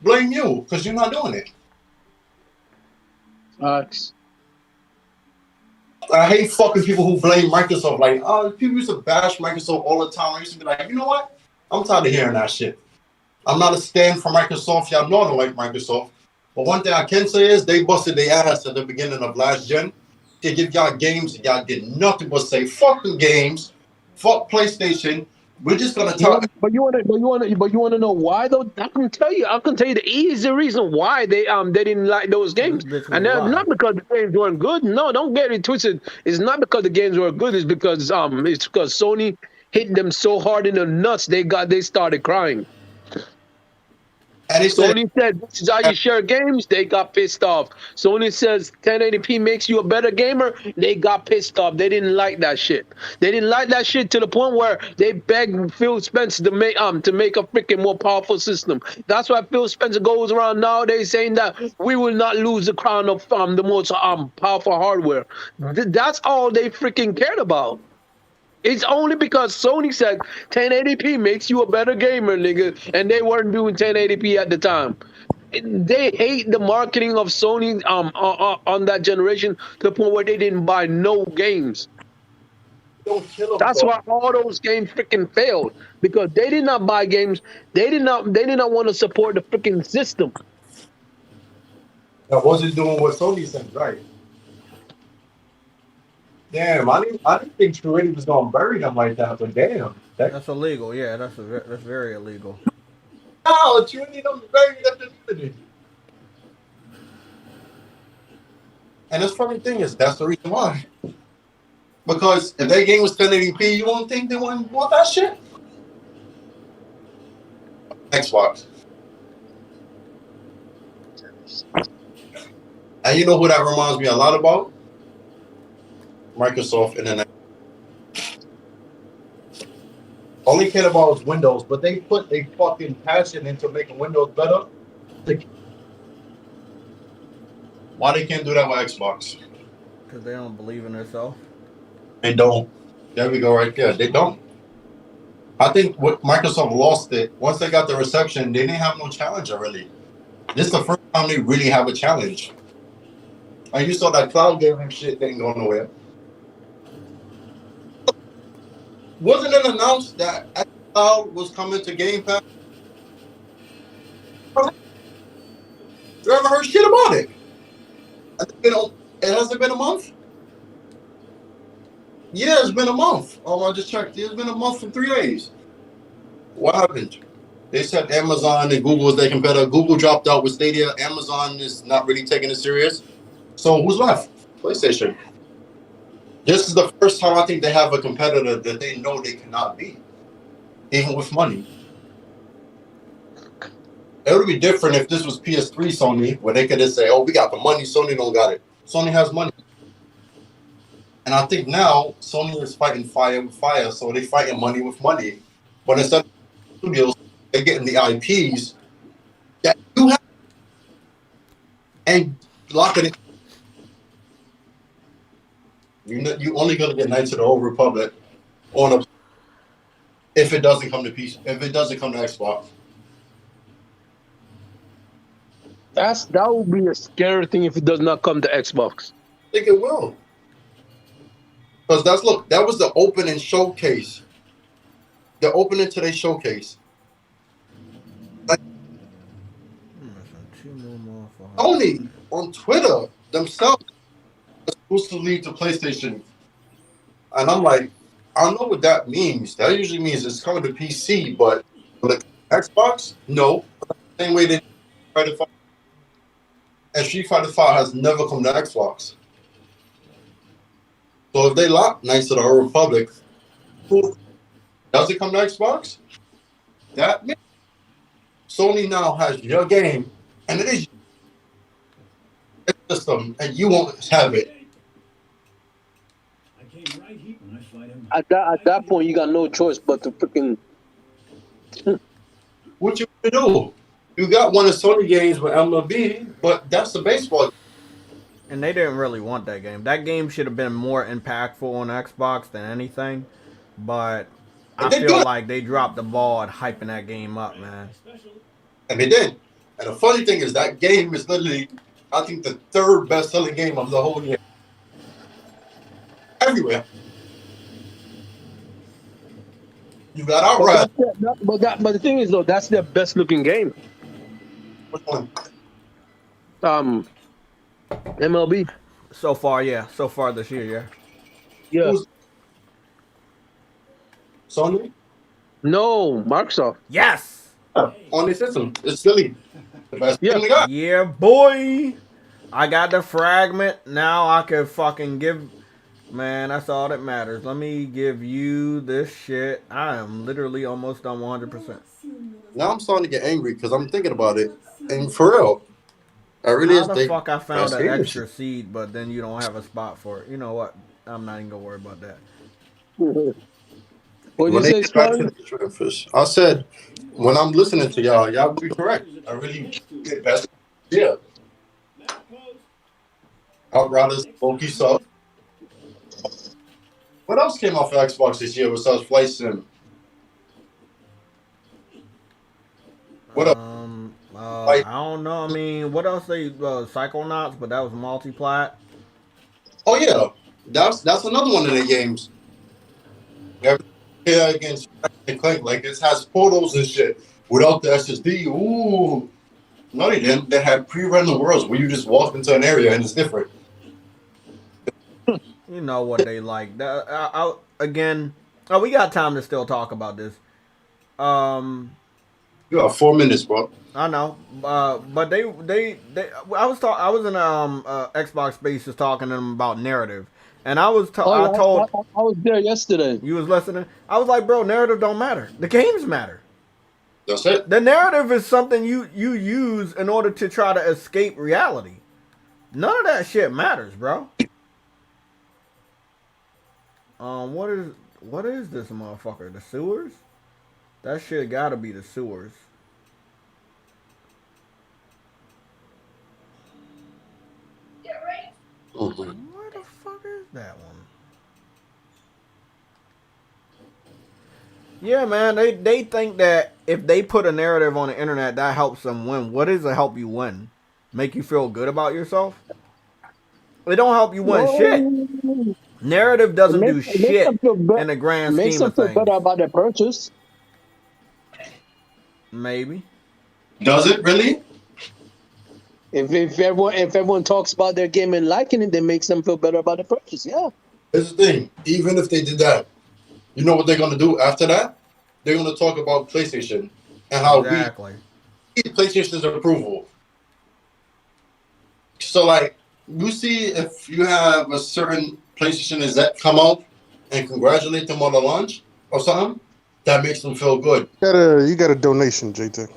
Blame you because you're not doing it. I hate fucking people who blame Microsoft. Like, people used to bash Microsoft all the time. I used to be like, you know what? I'm tired of hearing that shit. I'm not a stand for Microsoft. Y'all know I don't like Microsoft. But one thing I can say is they busted their ass at the beginning of last gen. They give y'all games and y'all did nothing but say, fuck the games, fuck PlayStation. We're just gonna talk. But you want to know why though? I can tell you the easy reason why they didn't like those games, and not because the games weren't good. No, don't get it twisted. It's not because the games were good. It's because Sony hit them so hard in the nuts. They started crying. And Sony said, this is how you share games. They got pissed off. Sony says 1080p makes you a better gamer. They got pissed off. They didn't like that shit. They didn't like that shit to the point where they begged Phil Spencer to make a freaking more powerful system. That's why Phil Spencer goes around nowadays saying that we will not lose the crown of the most powerful hardware. That's all they freaking cared about. It's only because Sony said 1080p makes you a better gamer, nigga, and they weren't doing 1080p at the time. They hate the marketing of Sony on that generation to the point where they didn't buy no games. Don't kill them. That's why all those games freaking failed, because they did not buy games. They did not want to support the freaking system. That wasn't doing what Sony said, right? Damn, I didn't think Trinity was gonna bury them like that, but damn, That's illegal. Yeah, that's very illegal. No, Trinity don't bury them Trinity. And the funny thing is, that's the reason why. Because if that game was 1080p, you won't think they wouldn't want that shit. Xbox. And you know who that reminds me a lot about? Microsoft Internet. Only care about is Windows, but they put a fucking passion into making Windows better. Why they can't do that with Xbox? Because they don't believe in themselves. They don't. There we go, right there. They don't. I think what Microsoft lost it. Once they got the reception, they didn't have no challenger really. This is the first time they really have a challenge. And you saw that cloud gaming shit didn't go nowhere. Wasn't it announced that xCloud was coming to Game Pass? You ever heard shit about it? It hasn't been a month? Yeah, it's been a month. Oh, I just checked. It's been a month and 3 days. What happened? They said Amazon and Google is their competitor. Google dropped out with Stadia. Amazon is not really taking it serious. So who's left? PlayStation. This is the first time I think they have a competitor that they know they cannot beat, even with money. It would be different if this was PS3 Sony, where they could just say, "Oh, we got the money. Sony don't got it." Sony has money, and I think now Sony is fighting fire with fire, so they fighting money with money. But instead of studios, they're getting the IPs that you have and locking it. You only gonna get Knights of the Old Republic on a if it doesn't come to PC, if it doesn't come to Xbox. That would be a scary thing if it does not come to Xbox. I think it will. Because that was the opening showcase. The opening today showcase. Sony on Twitter themselves exclusively to PlayStation. And I'm like, I don't know what that means. That usually means it's coming to PC, but like Xbox, no. Same way they try to fight. And Street Fighter 5 has never come to Xbox. So if they lock Knights of the Old Republic, does it come to Xbox? That means Sony now has your game, and it is your system, and you won't have it. At that point, you got no choice but to freaking. What you gonna do? You got one of Sony games with MLB, but that's the baseball. And they didn't really want that game. That game should have been more impactful on Xbox than anything. But I feel like they dropped the ball at hyping that game up, man. And they did. And the funny thing is that game is literally, I think, the third best-selling game of the whole year. Everywhere. You got outright. But the thing is, though, that's their best-looking game. Which one? MLB. So far, yeah. So far this year, Yeah. Sony? No, Microsoft. Yes. On the system. It's silly. The best thing they got. Yeah, boy. I got the fragment. Now I can fucking give. Man, that's all that matters. Let me give you this shit. I am literally almost done 100%. Now I'm starting to get angry because I'm thinking about it. And for real. I really How the fuck I found an extra seed, but then you don't have a spot for it? You know what? I'm not even gonna worry about that. What you say, Fish? I said, when I'm listening to y'all will be correct. I really get best. Yeah. Outriders, Pokey Sub. What else came off of Xbox this year besides Flight Sim? What else? I don't know. I mean, what else they Psychonauts, but that was multi-plat. Oh yeah, that's another one of the games. Yeah, against Clank, like it has portals and shit without the SSD. Ooh, no, they didn't. They had pre-render worlds where you just walk into an area and it's different. You know what they like. Again, we got time to still talk about this. You got 4 minutes, bro. I know, but they I was in Xbox Spaces talking to them about narrative, and I was I was there yesterday. You was listening. I was like, bro, narrative don't matter. The games matter. That's it. The narrative is something you use in order to try to escape reality. None of that shit matters, bro. What is this motherfucker? The sewers? That shit gotta be the sewers. Mm-hmm. Where the fuck is that one? Yeah, man, they think that if they put a narrative on the internet, that helps them win. What does it help you win? Make you feel good about yourself? It don't help you win shit. Narrative doesn't do shit in the grand Makes scheme them of feel things. better about their purchase. Maybe. Does it really? If everyone talks about their game and liking it, then makes them feel better about the purchase. Yeah. Here's the thing. Even if they did that, you know what they're gonna do after that? They're gonna talk about PlayStation and how Exactly. we need PlayStation's approval. So like, you see, if you have a certain PlayStation exec come out and congratulate them on the launch or something, that makes them feel good. You got a donation, JT.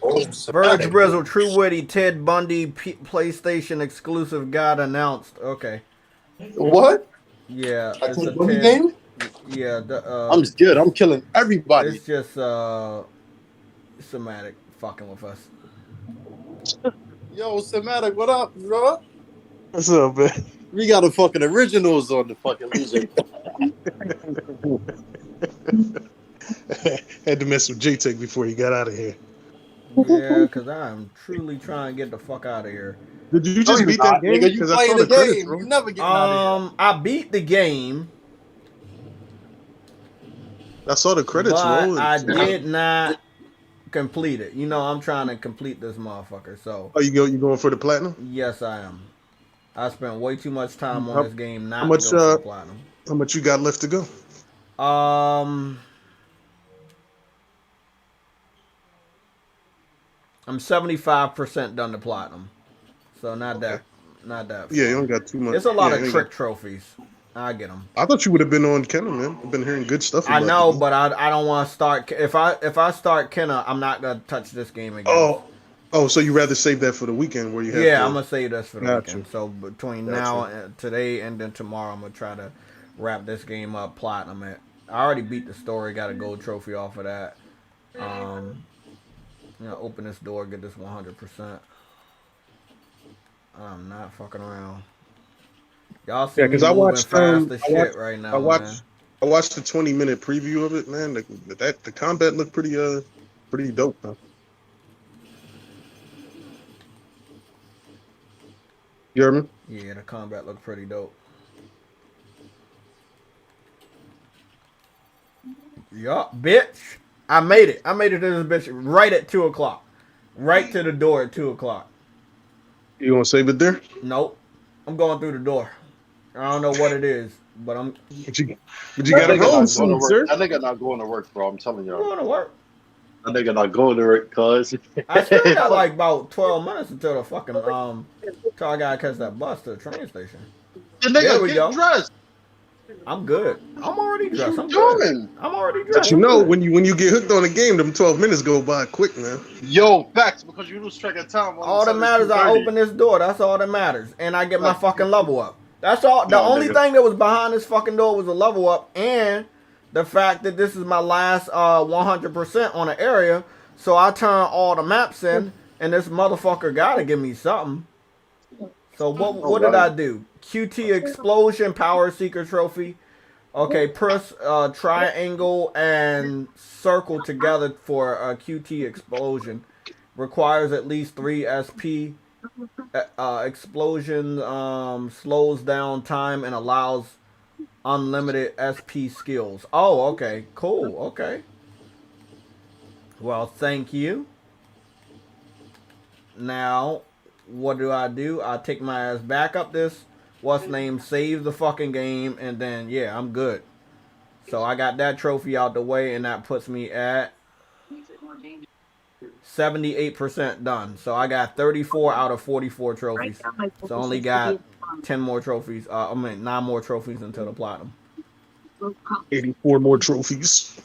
Oh, Verge Sabatic. Brizzle, True Witty, Ted Bundy, PlayStation exclusive got announced. Okay. What? Yeah. I It's told a you the Ted. game? Yeah. I'm scared. I'm killing everybody. It's just Somatic fucking with us. Yo, Sematic, what up, bro? What's up, man? We got the fucking originals on the fucking music. Had to mess with JTech before he got out of here. Yeah, because I'm truly trying to get the fuck out of here. Did you No, just you're beat not, that game? nigga. You Because I playing saw the the credits, game. bro. You never getting out of here. I beat the game, I saw the credits but roll. I did not complete it. You know, I'm trying to complete this motherfucker. So Oh, you going for the platinum? yes, I am. I spent way too much time on How- this game not how much, to go for the platinum. How much you got left to go? I'm 75% done to platinum, so not that. Yeah, you far. only got 2 months. It's a lot Yeah, of you trick got- trophies. I get them. I thought you would have been on Kenna, man. I've been hearing good stuff I about know, the game. but I don't want to start. If I start Kenna, I'm not gonna touch this game again. Oh, so you rather save that for the weekend where you have Yeah, to... I'm gonna save this for the Gotcha. weekend. So between Gotcha. now and today and then tomorrow, I'm gonna try to wrap this game up, platinum it. I already beat the story, got a gold trophy off of that. Open this door, get this 100%. I'm not fucking around. Y'all see Yeah, me because I moving watched fast as shit right now, I watched man. I watched the 20-minute preview of it, man. The combat looked pretty dope, man. You heard me? Yeah, the combat looked pretty dope. Yup, bitch. I made it. I made it to this bitch right at 2 o'clock. Right to the door at 2 o'clock. You gonna save it there? Nope. I'm going through the door. I don't know what it is, but I'm But you That got a nigga home not going to soon, work. sir. That nigga not going to work, bro. I'm telling you. going to work. That nigga not going to work, cuz. I still got like about 12 minutes until the fucking till I gotta catch that bus to the train station. The There nigga we get go. dressed. I'm good. I'm already dressed. I'm What you good. doing? I'm already But dressed. you I'm know, good. when you get hooked on a game, them 12 minutes go by quick, man. Yo, facts, because you lose track of time. All that matters, I open this door. That's all that matters, and I get my fucking level up. That's all. The only thing that was behind this fucking door was a level up, and the fact that this is my last 100% on the area. So I turn all the maps in, and this motherfucker gotta give me something. So what did I do? QT Explosion Power Seeker Trophy. Okay, press triangle and circle together for a QT Explosion. Requires at least 3 SP. Explosion slows down time and allows unlimited SP skills. Oh, okay. Cool. Okay. Well, thank you. Now, what do? I take my ass back up this, save the fucking game, and then, yeah, I'm good. So I got that trophy out the way, and that puts me at 78% done. So I got 34 out of 44 trophies. So I only got 10 more trophies. 9 more trophies until the platinum. 84 more trophies.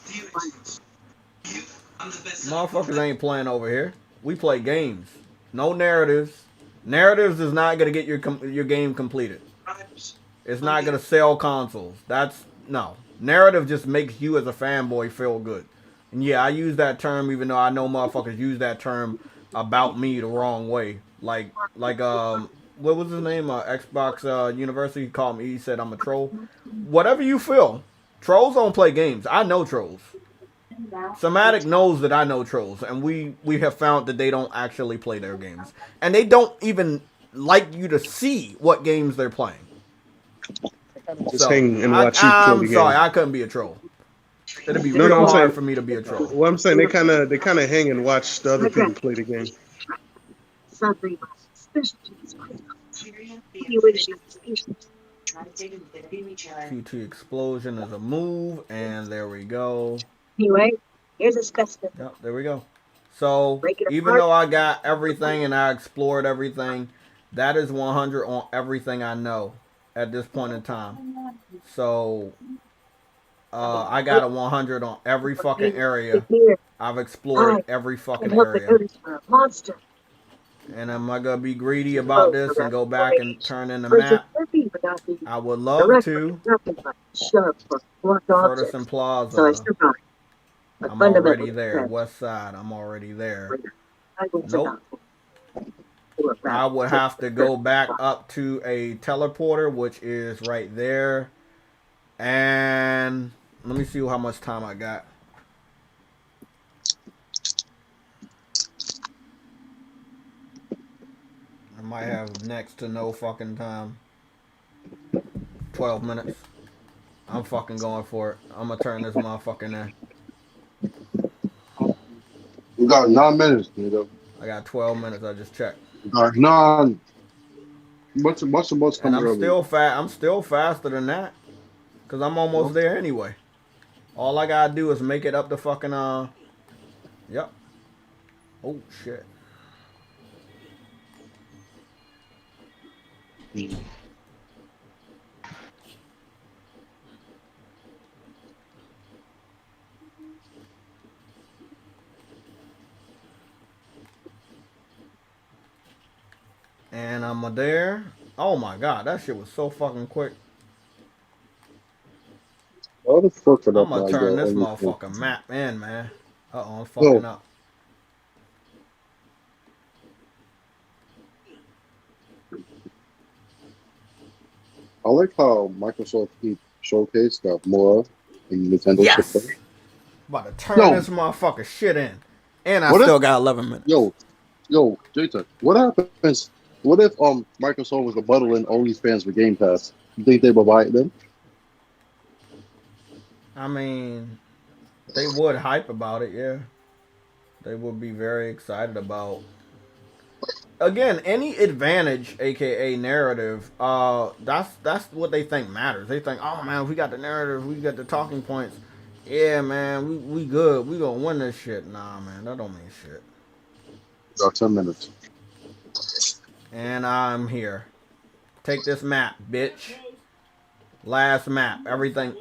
Motherfuckers ain't playing over here. We play games. No narratives. Narratives is not gonna get your game completed. It's not gonna sell consoles. No. Narrative just makes you as a fanboy feel good. And yeah, I use that term even though I know motherfuckers use that term about me the wrong way. Like what was his name? Xbox University called me. He said I'm a troll. Whatever you feel. Trolls don't play games. I know trolls. Somatic knows that I know trolls, and we have found that they don't actually play their games, and they don't even like you to see what games they're playing. Just So hang and watch you kill I'm the sorry, game. I couldn't be a troll. It'd be No, real I'm hard saying. for me to be a troll. Well, I'm saying they kind of hang and watch the other people play the game. QT explosion is a move, and there we go. Anyway, here's a specimen. Yep, there we go. So Break it even apart. though I got everything and I explored everything, that is 100 on everything I know at this point in time. So I got a 100 on every fucking area. Here, I've explored I every can fucking help the area. notice for a monster. And am I gonna be greedy about this and go back and turn in the Person map? living without being I would love direct to. nothing but sharp or blunt objects. Ferguson So I Plaza. survived. But I'm already fundamentally, there. West Side. I'm already there. I will Nope. I would have to go back up to a teleporter, which is right there. And let me see how much time I got. I might have next to no fucking time. 12 minutes. I'm fucking going for it. I'm gonna turn this motherfucker in. You got 9 minutes, nigga. I got 12 minutes. I just checked. You got 9. What's the most And coming I'm early? still fat. I'm still faster than that, cause I'm almost there anyway. All I gotta do is make it up the fucking Yep. Oh shit. And I'm there. Oh my god, that shit was so fucking quick. How the fuck did I'm I gonna turn go this on motherfucking map in, man. Uh-oh, I'm fucking up. I like how Microsoft keep showcase got more in Nintendo. Yes! Shit. About to turn Yo. this motherfucker shit in. And I What still if- got 11 minutes. Yo, Jason, what happens? What if Microsoft was bundling OnlyFans with Game Pass? You think they would buy it then? I mean, they would hype about it, yeah. They would be very excited about. Again, any advantage, aka narrative, that's what they think matters. They think, oh man, we got the narrative, we got the talking points. Yeah, man, we good. We gonna win this shit. Nah, man, that don't mean shit. Got 10 minutes. And I'm here. Take this map, bitch. Last map. Everything.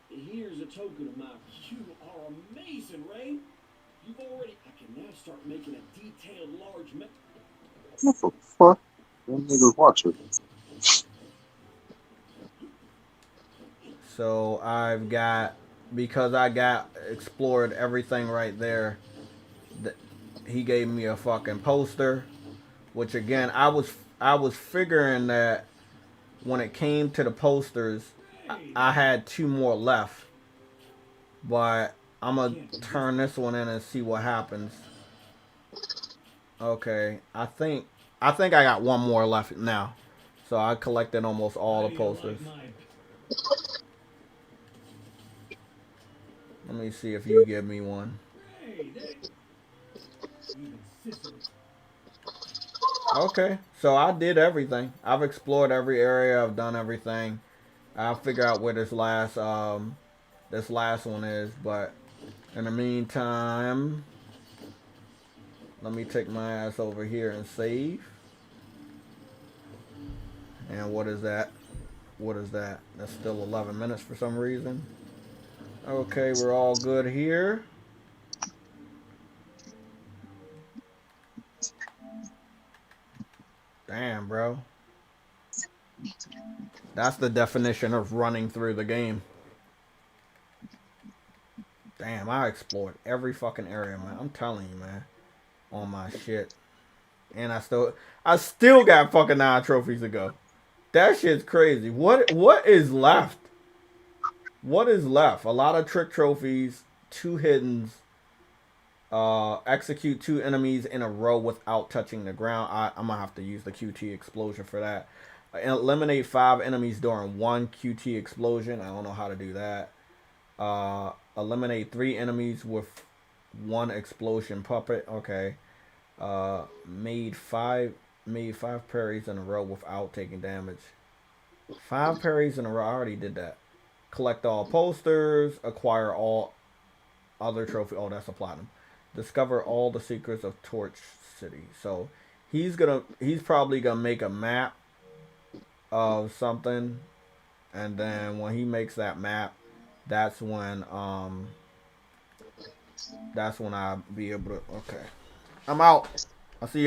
Here's a token of my. You are amazing, Ray. You've already. I can now start making a detailed large map. What the fuck? Them niggas watching. So I've got, because I got explored everything right there. He gave me a fucking poster, which again I was figuring that when it came to the posters, I had 2 more left, but I'm gonna turn this one in and see what happens. Okay, I think I got 1 more left now, so I collected almost all the posters. Let me see if you give me one. Okay, so I did everything. I've explored every area. I've done everything. I'll figure out where this last one is. But in the meantime, let me take my ass over here and save. And what is that? What is that? That's still 11 minutes for some reason. Okay, we're all good here. Damn, bro. That's the definition of running through the game. Damn, I explored every fucking area, man. I'm telling you, man. On my shit. And I still got fucking 9 trophies to go. That shit's crazy. What is left? What is left? A lot of trick trophies, 2 hiddens, Execute 2 enemies in a row without touching the ground. I'm gonna have to use the QT explosion for that. Eliminate 5 enemies during 1 QT explosion. I don't know how to do that. Eliminate 3 enemies with 1 explosion puppet. Okay. Made five parries in a row without taking damage. 5 parries in a row. I already did that. Collect all posters. Acquire all other trophy. Oh, that's a platinum. Discover all the secrets of Torch City. So he's probably gonna make a map of something, and then when he makes that map, that's when I'll be able to. Okay, I'm out. I'll see you.